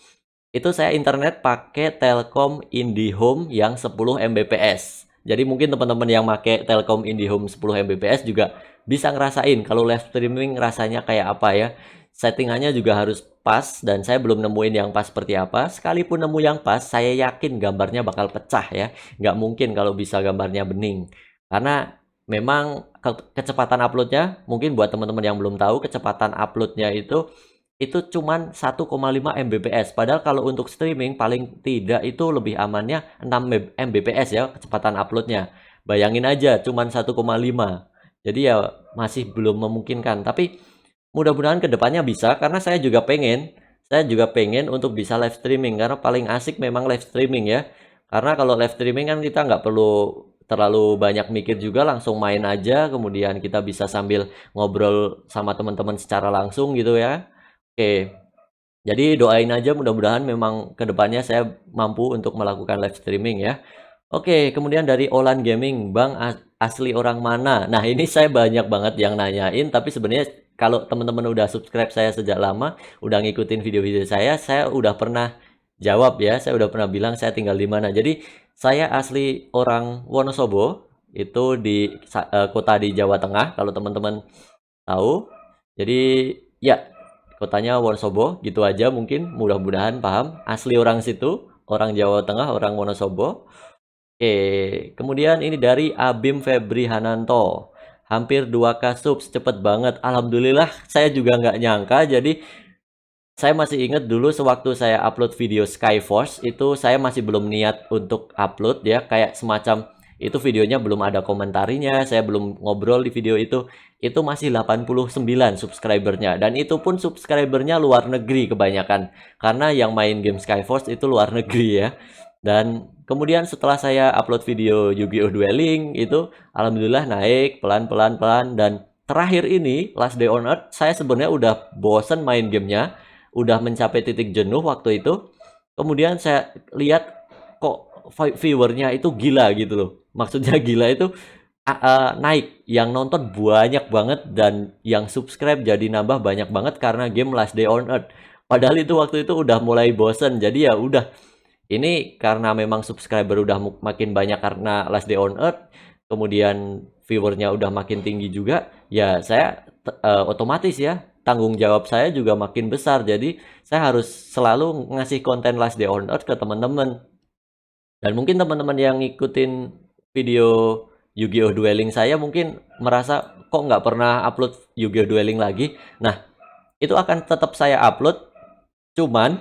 Speaker 1: itu saya internet pakai Telkom IndiHome yang 10 Mbps. Jadi mungkin teman-teman yang pakai Telkom IndiHome 10 Mbps juga bisa ngerasain kalau live streaming rasanya kayak apa ya. Settingannya juga harus pas, dan saya belum nemuin yang pas seperti apa. Sekalipun nemu yang pas, saya yakin gambarnya bakal pecah ya. Nggak mungkin kalau bisa gambarnya bening. Karena memang kecepatan uploadnya, mungkin buat teman-teman yang belum tahu, kecepatan uploadnya itu cuman 1,5 Mbps. Padahal kalau untuk streaming paling tidak itu lebih amannya 6 Mbps ya kecepatan uploadnya. Bayangin aja cuman 1,5. Jadi ya masih belum memungkinkan. Tapi mudah-mudahan kedepannya bisa, karena saya juga pengen untuk bisa live streaming, karena paling asik memang live streaming ya. Karena kalau live streaming kan kita nggak perlu terlalu banyak mikir juga, langsung main aja, kemudian kita bisa sambil ngobrol sama teman-teman secara langsung gitu ya. Oke, jadi doain aja mudah-mudahan memang kedepannya saya mampu untuk melakukan live streaming ya. Oke, kemudian dari Olan Gaming, Bang asli orang mana? Nah, ini saya banyak banget yang nanyain, tapi sebenarnya kalau teman-teman udah subscribe saya sejak lama, udah ngikutin video-video saya udah pernah jawab ya, saya udah pernah bilang saya tinggal di mana. Jadi, saya asli orang Wonosobo, itu di kota di Jawa Tengah, kalau teman-teman tahu. Jadi, ya, kotanya Wonosobo, gitu aja mungkin, mudah-mudahan paham. Asli orang situ, orang Jawa Tengah, orang Wonosobo. Oke, kemudian ini dari Abim Febri Hananto. Hampir 2K subs, cepet banget. Alhamdulillah, saya juga nggak nyangka. Jadi, saya masih ingat dulu sewaktu saya upload video Skyforce, itu saya masih belum niat untuk upload ya. Kayak semacam, itu videonya belum ada komentarinya, saya belum ngobrol di video itu. Itu masih 89 subscribernya. Dan itu pun subscribernya luar negeri kebanyakan. Karena yang main game Skyforce itu luar negeri ya. Dan kemudian setelah saya upload video Yu-Gi-Oh! Dueling itu alhamdulillah naik pelan-pelan dan terakhir ini Last Day on Earth saya sebenarnya udah bosen main gamenya, udah mencapai titik jenuh waktu itu. Kemudian saya lihat kok viewernya itu gila gitu loh. Maksudnya gila itu naik, yang nonton banyak banget dan yang subscribe jadi nambah banyak banget karena game Last Day on Earth. Padahal itu waktu itu udah mulai bosen, jadi ya udah ini karena memang subscriber udah makin banyak karena Last Day on Earth, kemudian viewernya udah makin tinggi juga, ya saya otomatis ya tanggung jawab saya juga makin besar. Jadi saya harus selalu ngasih konten Last Day on Earth ke teman-teman. Dan mungkin teman-teman yang ngikutin video Yu-Gi-Oh! Dueling saya mungkin merasa kok nggak pernah upload Yu-Gi-Oh! Dueling lagi. Nah, itu akan tetap saya upload, cuman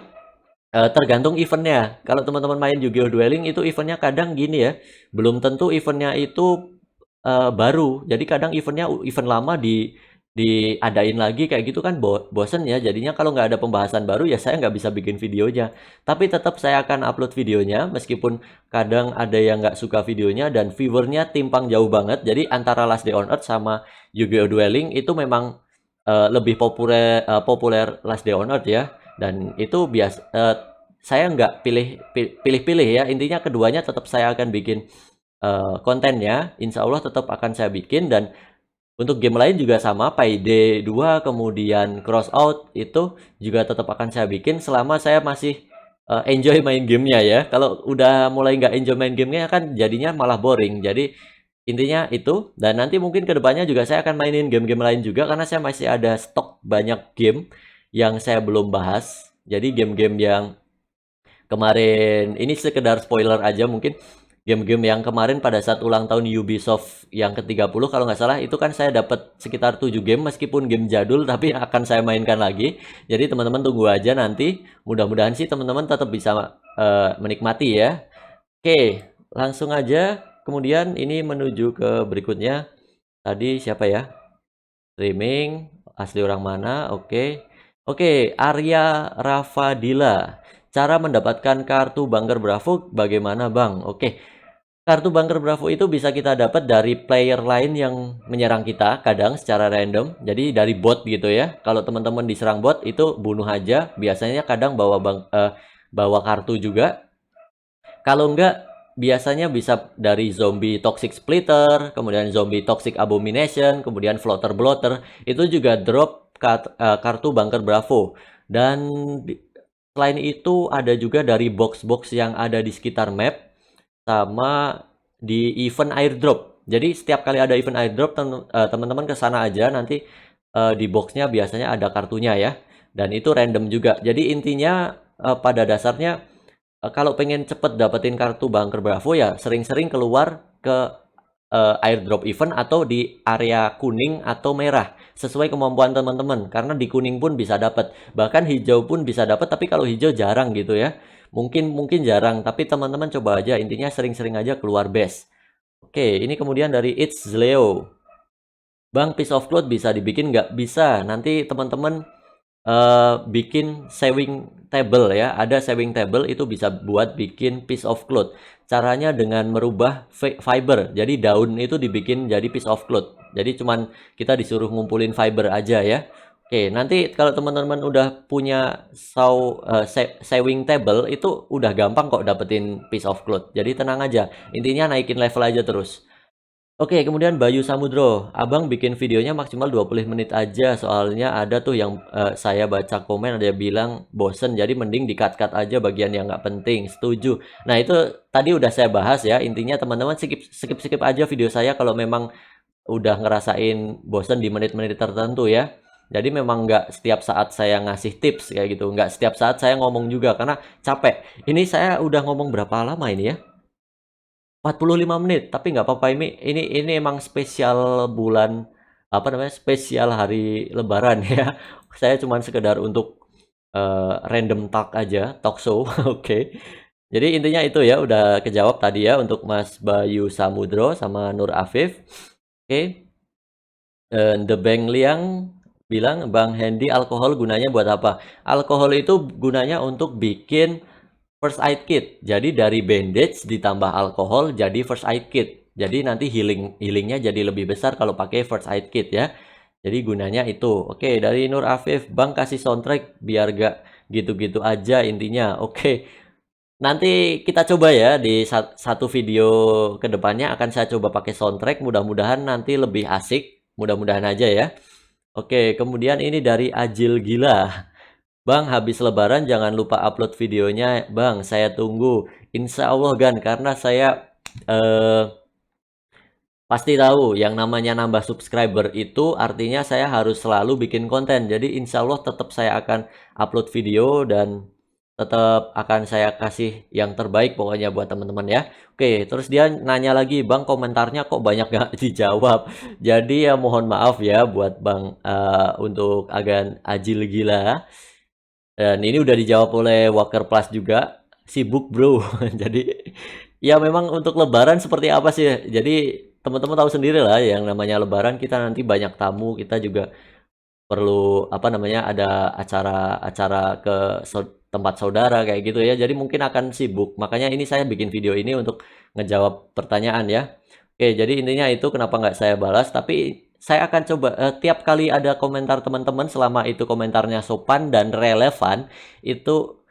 Speaker 1: tergantung eventnya. Kalau teman-teman main Yu-Gi-Oh! Dueling itu eventnya kadang gini ya, belum tentu eventnya itu baru. Jadi kadang eventnya event lama diadain lagi kayak gitu kan bosen ya. Jadinya kalau nggak ada pembahasan baru ya saya nggak bisa bikin videonya. Tapi tetap saya akan upload videonya meskipun kadang ada yang nggak suka videonya dan viewernya timpang jauh banget. Jadi antara Last Day on Earth sama Yu-Gi-Oh! Dueling itu memang lebih populer Last Day on Earth ya. Dan itu saya nggak pilih-pilih ya. Intinya keduanya tetap saya akan bikin kontennya. Insya Allah tetap akan saya bikin. Dan untuk game lain juga sama, Payday 2, kemudian Crossout, itu juga tetap akan saya bikin selama saya masih enjoy main gamenya ya. Kalau udah mulai nggak enjoy main gamenya kan jadinya malah boring. Jadi intinya itu, dan nanti mungkin kedepannya juga saya akan mainin game-game lain juga, karena saya masih ada stok banyak game yang saya belum bahas. Jadi game-game yang kemarin, ini sekedar spoiler aja mungkin, game-game yang kemarin pada saat ulang tahun Ubisoft yang ke-30 kalau nggak salah, itu kan saya dapat sekitar 7 game, meskipun game jadul, tapi akan saya mainkan lagi. Jadi teman-teman tunggu aja nanti, mudah-mudahan sih teman-teman tetap bisa menikmati ya. Oke, langsung aja. Kemudian ini menuju ke berikutnya. Tadi siapa ya? Streaming, asli orang mana? Oke. Oke, Arya Rafadila. Cara mendapatkan kartu Bunker Bravo bagaimana, Bang? Oke. Kartu Bunker Bravo itu bisa kita dapat dari player lain yang menyerang kita, kadang secara random. Jadi dari bot gitu ya. Kalau teman-teman diserang bot itu bunuh aja. Biasanya kadang bawa kartu juga. Kalau enggak, biasanya bisa dari zombie toxic splitter, kemudian zombie toxic abomination, kemudian floater bloater. Itu juga drop kartu Bunker Bravo. Dan selain itu ada juga dari box-box yang ada di sekitar map, sama di event airdrop. Jadi setiap kali ada event airdrop, teman-teman ke sana aja, nanti di boxnya biasanya ada kartunya ya. Dan itu random juga. Jadi intinya pada dasarnya kalau pengen cepet dapetin kartu Bunker Bravo ya sering-sering keluar ke airdrop event atau di area kuning atau merah sesuai kemampuan teman-teman, karena di kuning pun bisa dapat, bahkan hijau pun bisa dapat, tapi kalau hijau jarang gitu ya, mungkin jarang, tapi teman-teman coba aja, intinya sering-sering aja keluar base. Oke, ini kemudian dari It's Leo. Bang, piece of cloth bisa dibikin nggak? Bisa, nanti teman-teman bikin sewing table ya. Ada sewing table itu bisa buat bikin piece of cloth. Caranya dengan merubah fiber. Jadi daun itu dibikin jadi piece of cloth. Jadi cuman kita disuruh ngumpulin fiber aja ya. Oke, nanti kalau teman-teman udah punya sewing table itu udah gampang kok dapetin piece of cloth. Jadi tenang aja. Intinya naikin level aja terus. Oke, kemudian Bayu Samudro, Abang bikin videonya maksimal 20 menit aja, soalnya ada tuh yang saya baca komen ada yang bilang bosen, jadi mending di-cut-cut aja bagian yang nggak penting, setuju. Nah itu tadi udah saya bahas ya, intinya teman-teman skip aja video saya kalau memang udah ngerasain bosen di menit-menit tertentu ya. Jadi memang nggak setiap saat saya ngasih tips kayak gitu, nggak setiap saat saya ngomong juga, karena capek. Ini saya udah ngomong berapa lama ini ya? 45 menit, tapi nggak apa-apa, ini emang spesial bulan, apa namanya, spesial hari lebaran ya. Saya cuman sekedar untuk, random talk aja, talk show, oke. Jadi intinya itu ya, udah kejawab tadi ya untuk Mas Bayu Samudro sama Nur Afif. Oke, The Bang Liang bilang, "Bang Hendy, alkohol gunanya buat apa?" Alkohol itu gunanya untuk bikin first aid kit. Jadi dari bandage ditambah alkohol jadi first aid kit. Jadi nanti healingnya jadi lebih besar kalau pakai first aid kit ya. Jadi gunanya itu. Oke, dari Nur Afif, Bang kasih soundtrack biar gak gitu-gitu aja intinya. Oke, nanti kita coba ya di satu video kedepannya akan saya coba pakai soundtrack. Mudah-mudahan nanti lebih asik. Mudah-mudahan aja ya. Oke, kemudian ini dari Ajil Gila. Bang, habis lebaran jangan lupa upload videonya, Bang. Saya tunggu. Insya Allah, Gan, karena saya pasti tahu yang namanya nambah subscriber itu artinya saya harus selalu bikin konten. Jadi insya Allah tetap saya akan upload video dan tetap akan saya kasih yang terbaik pokoknya buat teman-teman ya. Oke, terus dia nanya lagi, Bang, komentarnya kok banyak gak dijawab. Jadi ya mohon maaf ya buat Bang untuk agan Ajil Gila. Dan ini udah dijawab oleh Walker Plus juga, sibuk bro. Jadi ya memang untuk lebaran seperti apa sih? Jadi teman-teman tahu sendiri lah yang namanya lebaran kita nanti banyak tamu, kita juga perlu apa namanya ada acara-acara ke tempat saudara kayak gitu ya. Jadi mungkin akan sibuk. Makanya ini saya bikin video ini untuk ngejawab pertanyaan ya. Oke, jadi intinya itu kenapa nggak saya balas, tapi saya akan coba tiap kali ada komentar teman-teman selama itu komentarnya sopan dan relevan, itu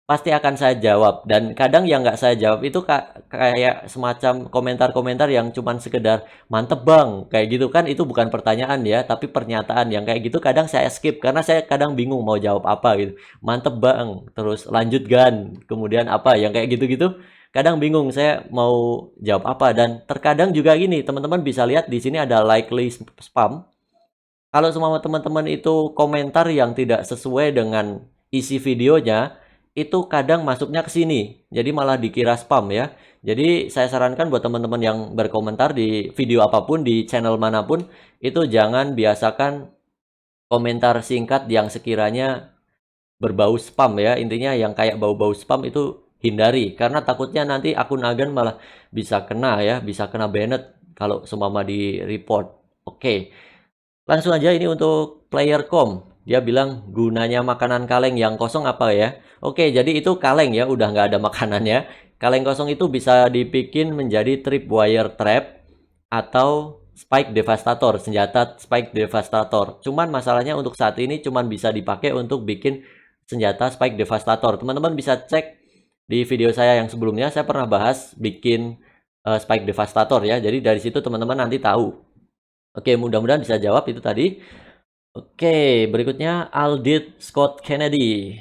Speaker 1: pasti akan saya jawab. Dan kadang yang nggak saya jawab itu kayak semacam komentar-komentar yang cuman sekedar mantep bang, kayak gitu kan itu bukan pertanyaan ya, tapi pernyataan yang kayak gitu kadang saya skip karena saya kadang bingung mau jawab apa gitu. Mantep bang, terus lanjut gan, kemudian apa yang kayak gitu-gitu. Kadang bingung saya mau jawab apa dan terkadang juga gini, teman-teman bisa lihat di sini ada likely spam. Kalau semua teman-teman itu komentar yang tidak sesuai dengan isi videonya, itu kadang masuknya ke sini. Jadi malah dikira spam ya. Jadi saya sarankan buat teman-teman yang berkomentar di video apapun, di channel manapun, itu jangan biasakan komentar singkat yang sekiranya berbau spam ya. Intinya yang kayak bau-bau spam itu hindari. Karena takutnya nanti akun agan malah bisa kena ya, bisa kena banned kalau seumpama di report. Oke. Langsung aja ini untuk player.com. Dia bilang gunanya makanan kaleng yang kosong apa ya? Oke, jadi itu kaleng ya, udah nggak ada makanannya. Kaleng kosong itu bisa dibikin menjadi tripwire trap atau spike devastator, senjata spike devastator. Cuman masalahnya untuk saat ini cuman bisa dipakai untuk bikin senjata spike devastator. Teman-teman bisa cek di video saya yang sebelumnya, saya pernah bahas bikin spike devastator ya. Jadi dari situ teman-teman nanti tahu. Oke, mudah-mudahan bisa jawab itu tadi. Oke, berikutnya Aldit Scott Kennedy.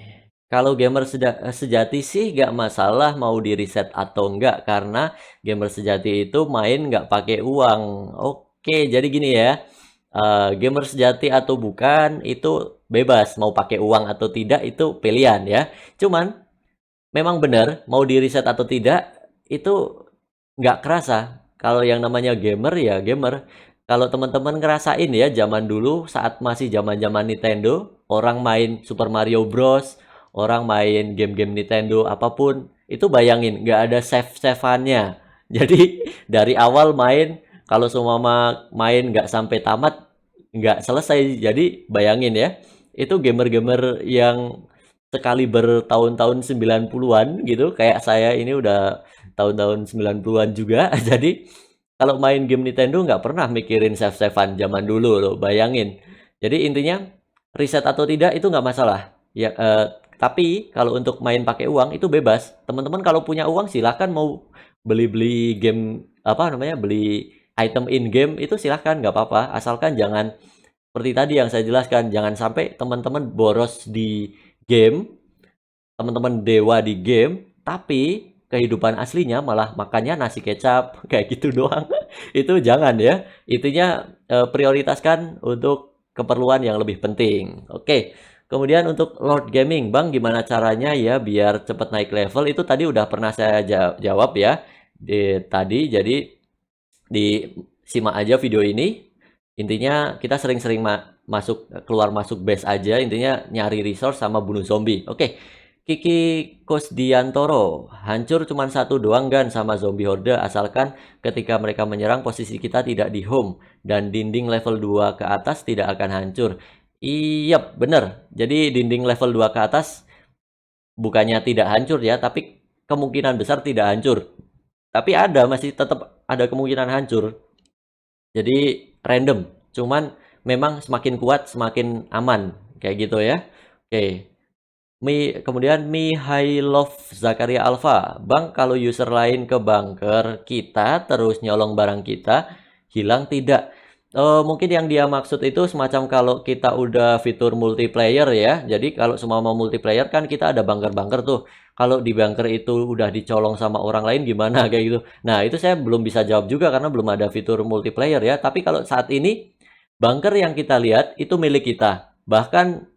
Speaker 1: Kalau gamer sejati sih nggak masalah mau di reset atau enggak, karena gamer sejati itu main nggak pakai uang. Oke, jadi gini ya, gamer sejati atau bukan itu bebas, mau pakai uang atau tidak itu pilihan ya. Cuman memang benar mau di reset atau tidak itu nggak kerasa. Kalau yang namanya gamer ya gamer. Kalau teman-teman ngerasain ya zaman dulu saat masih zaman-zaman Nintendo, orang main Super Mario Bros, orang main game-game Nintendo apapun, itu bayangin nggak ada save-saveannya. Jadi dari awal main, kalau semua main nggak sampai tamat, nggak selesai. Jadi bayangin ya, itu gamer-gamer yang sekali bertahun-tahun 90-an gitu, kayak saya ini udah tahun-tahun 90-an juga. Jadi kalau main game Nintendo nggak pernah mikirin save-savean zaman dulu loh, bayangin. Jadi intinya riset atau tidak itu nggak masalah. Ya, tapi kalau untuk main pakai uang itu bebas. Teman-teman kalau punya uang silahkan mau beli-beli game apa namanya, beli item in game itu silahkan nggak apa-apa. Asalkan jangan seperti tadi yang saya jelaskan, jangan sampai teman-teman boros di game, teman-teman dewa di game, tapi kehidupan aslinya malah makannya nasi kecap kayak gitu doang. Itu jangan ya. Intinya prioritaskan untuk keperluan yang lebih penting. Oke. Kemudian untuk Lord Gaming, Bang, gimana caranya ya biar cepat naik level? Itu tadi udah pernah saya jawab ya tadi. Jadi disimak aja video ini. Intinya kita sering-sering masuk keluar masuk base aja. Intinya nyari resource sama bunuh zombie. Oke. Kiki Kosdiantoro, hancur cuma satu doang kan sama zombie horde asalkan ketika mereka menyerang posisi kita tidak di home dan dinding level 2 ke atas tidak akan hancur. Iya, bener. Jadi dinding level 2 ke atas bukannya tidak hancur ya, tapi kemungkinan besar tidak hancur. Tapi masih tetap ada kemungkinan hancur. Jadi random, cuman memang semakin kuat semakin aman kayak gitu ya. Oke. Kemudian Mihailov Zakaria Alfa, Bang, kalau user lain ke bunker kita terus nyolong barang kita, hilang tidak? Mungkin yang dia maksud itu semacam kalau kita udah fitur multiplayer ya. Jadi kalau semua mau multiplayer kan kita ada bunker-bunker tuh. Kalau di bunker itu udah dicolong sama orang lain gimana kayak gitu. Nah, itu saya belum bisa jawab juga karena belum ada fitur multiplayer ya. Tapi kalau saat ini bunker yang kita lihat itu milik kita. Bahkan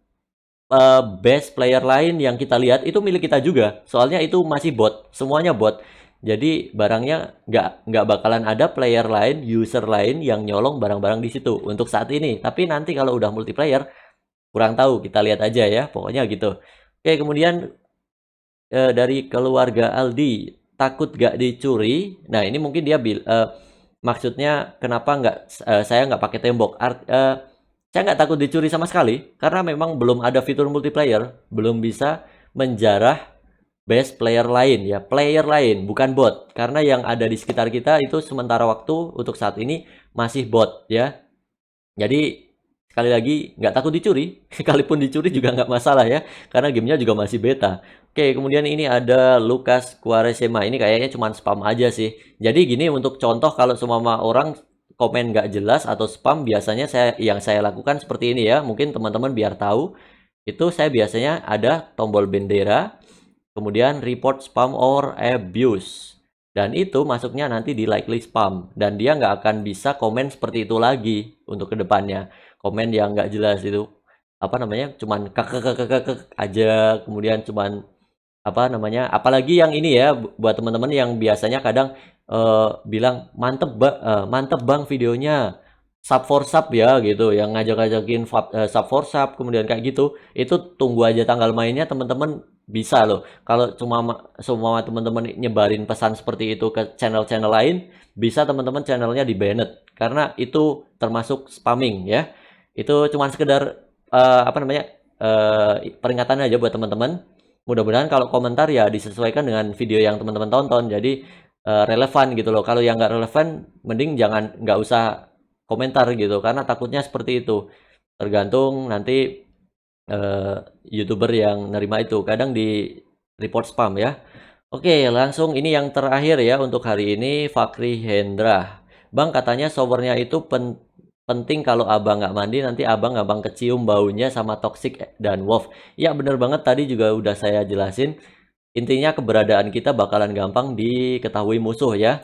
Speaker 1: best player lain yang kita lihat itu milik kita juga. Soalnya itu masih bot, semuanya bot. Jadi barangnya nggak bakalan ada player lain, user lain yang nyolong barang-barang di situ untuk saat ini. Tapi nanti kalau udah multiplayer, kurang tahu, kita lihat aja ya. Pokoknya gitu. Oke, kemudian dari keluarga Aldi, takut nggak dicuri. Nah, ini mungkin dia maksudnya kenapa nggak saya nggak pakai tembok. Saya nggak takut dicuri sama sekali, karena memang belum ada fitur multiplayer, belum bisa menjarah best player lain ya, player lain, bukan bot. Karena yang ada di sekitar kita itu sementara waktu untuk saat ini masih bot ya. Jadi sekali lagi nggak takut dicuri, sekalipun dicuri juga nggak masalah ya, karena gamenya juga masih beta. Oke, kemudian ini ada Lucas Quaresema, ini kayaknya cuma spam aja sih. Jadi gini untuk contoh kalau semua orang komen nggak jelas atau spam, biasanya yang saya lakukan seperti ini ya, mungkin teman-teman biar tahu, itu saya biasanya ada tombol bendera, kemudian report spam or abuse. Dan itu masuknya nanti di likely spam. Dan dia nggak akan bisa komen seperti itu lagi untuk kedepannya. Komen yang nggak jelas itu. Apa namanya, cuman kek aja, kemudian cuman apa namanya, apalagi yang ini ya, buat teman-teman yang biasanya kadang bilang mantep bang videonya, sub for sub ya gitu, yang ngajak-ngajakin sub for sub, kemudian kayak gitu, itu tunggu aja tanggal mainnya teman-teman bisa loh. Kalau semua teman-teman nyebarin pesan seperti itu ke channel-channel lain, bisa teman-teman channelnya di banned karena itu termasuk spamming ya. Itu cuman sekedar apa namanya, peringatan aja buat teman-teman. Mudah-mudahan kalau komentar ya disesuaikan dengan video yang teman-teman tonton, jadi relevan gitu loh. Kalau yang nggak relevan, mending nggak usah komentar gitu, karena takutnya seperti itu. Tergantung nanti YouTuber yang nerima itu, kadang di report spam ya. Oke, langsung ini yang terakhir ya untuk hari ini, Fakri Hendra. Bang, katanya showernya itu penting, kalau abang nggak mandi nanti abang kecium baunya sama toxic dan wolf. Ya bener banget, tadi juga udah saya jelasin. Intinya keberadaan kita bakalan gampang diketahui musuh ya.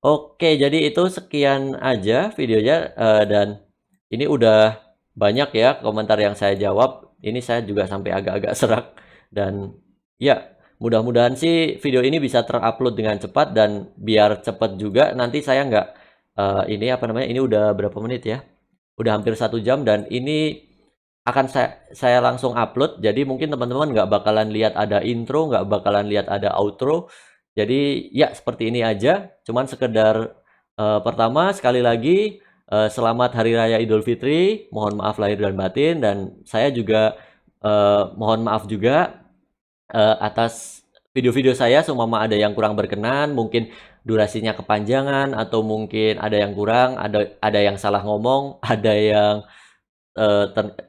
Speaker 1: Oke, jadi itu sekian aja videonya, dan ini udah banyak ya komentar yang saya jawab. Ini saya juga sampai agak-agak serak, dan ya mudah-mudahan sih video ini bisa terupload dengan cepat, dan biar cepat juga nanti saya nggak ini apa namanya, ini udah berapa menit ya? Udah hampir 1 jam, dan ini akan saya langsung upload. Jadi mungkin teman-teman nggak bakalan lihat ada intro, nggak bakalan lihat ada outro. Jadi ya seperti ini aja, cuman sekedar pertama sekali lagi selamat Hari Raya Idul Fitri, mohon maaf lahir dan batin, dan saya juga mohon maaf juga atas video-video saya seumpama ada yang kurang berkenan, mungkin durasinya kepanjangan atau mungkin ada yang kurang, ada yang salah ngomong, ada yang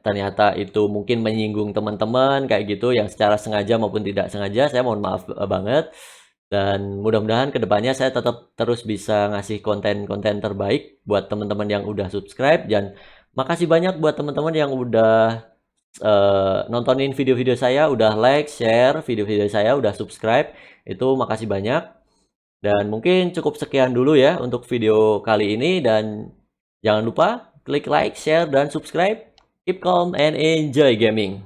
Speaker 1: ternyata itu mungkin menyinggung teman-teman kayak gitu yang secara sengaja maupun tidak sengaja, saya mohon maaf banget. Dan mudah-mudahan kedepannya saya tetap terus bisa ngasih konten-konten terbaik buat teman-teman yang udah subscribe, dan makasih banyak buat teman-teman yang udah nontonin video-video saya, udah like, share video-video saya, udah subscribe. Itu makasih banyak. Dan mungkin cukup sekian dulu ya untuk video kali ini, dan jangan lupa klik like, share, dan subscribe. Keep calm and enjoy gaming.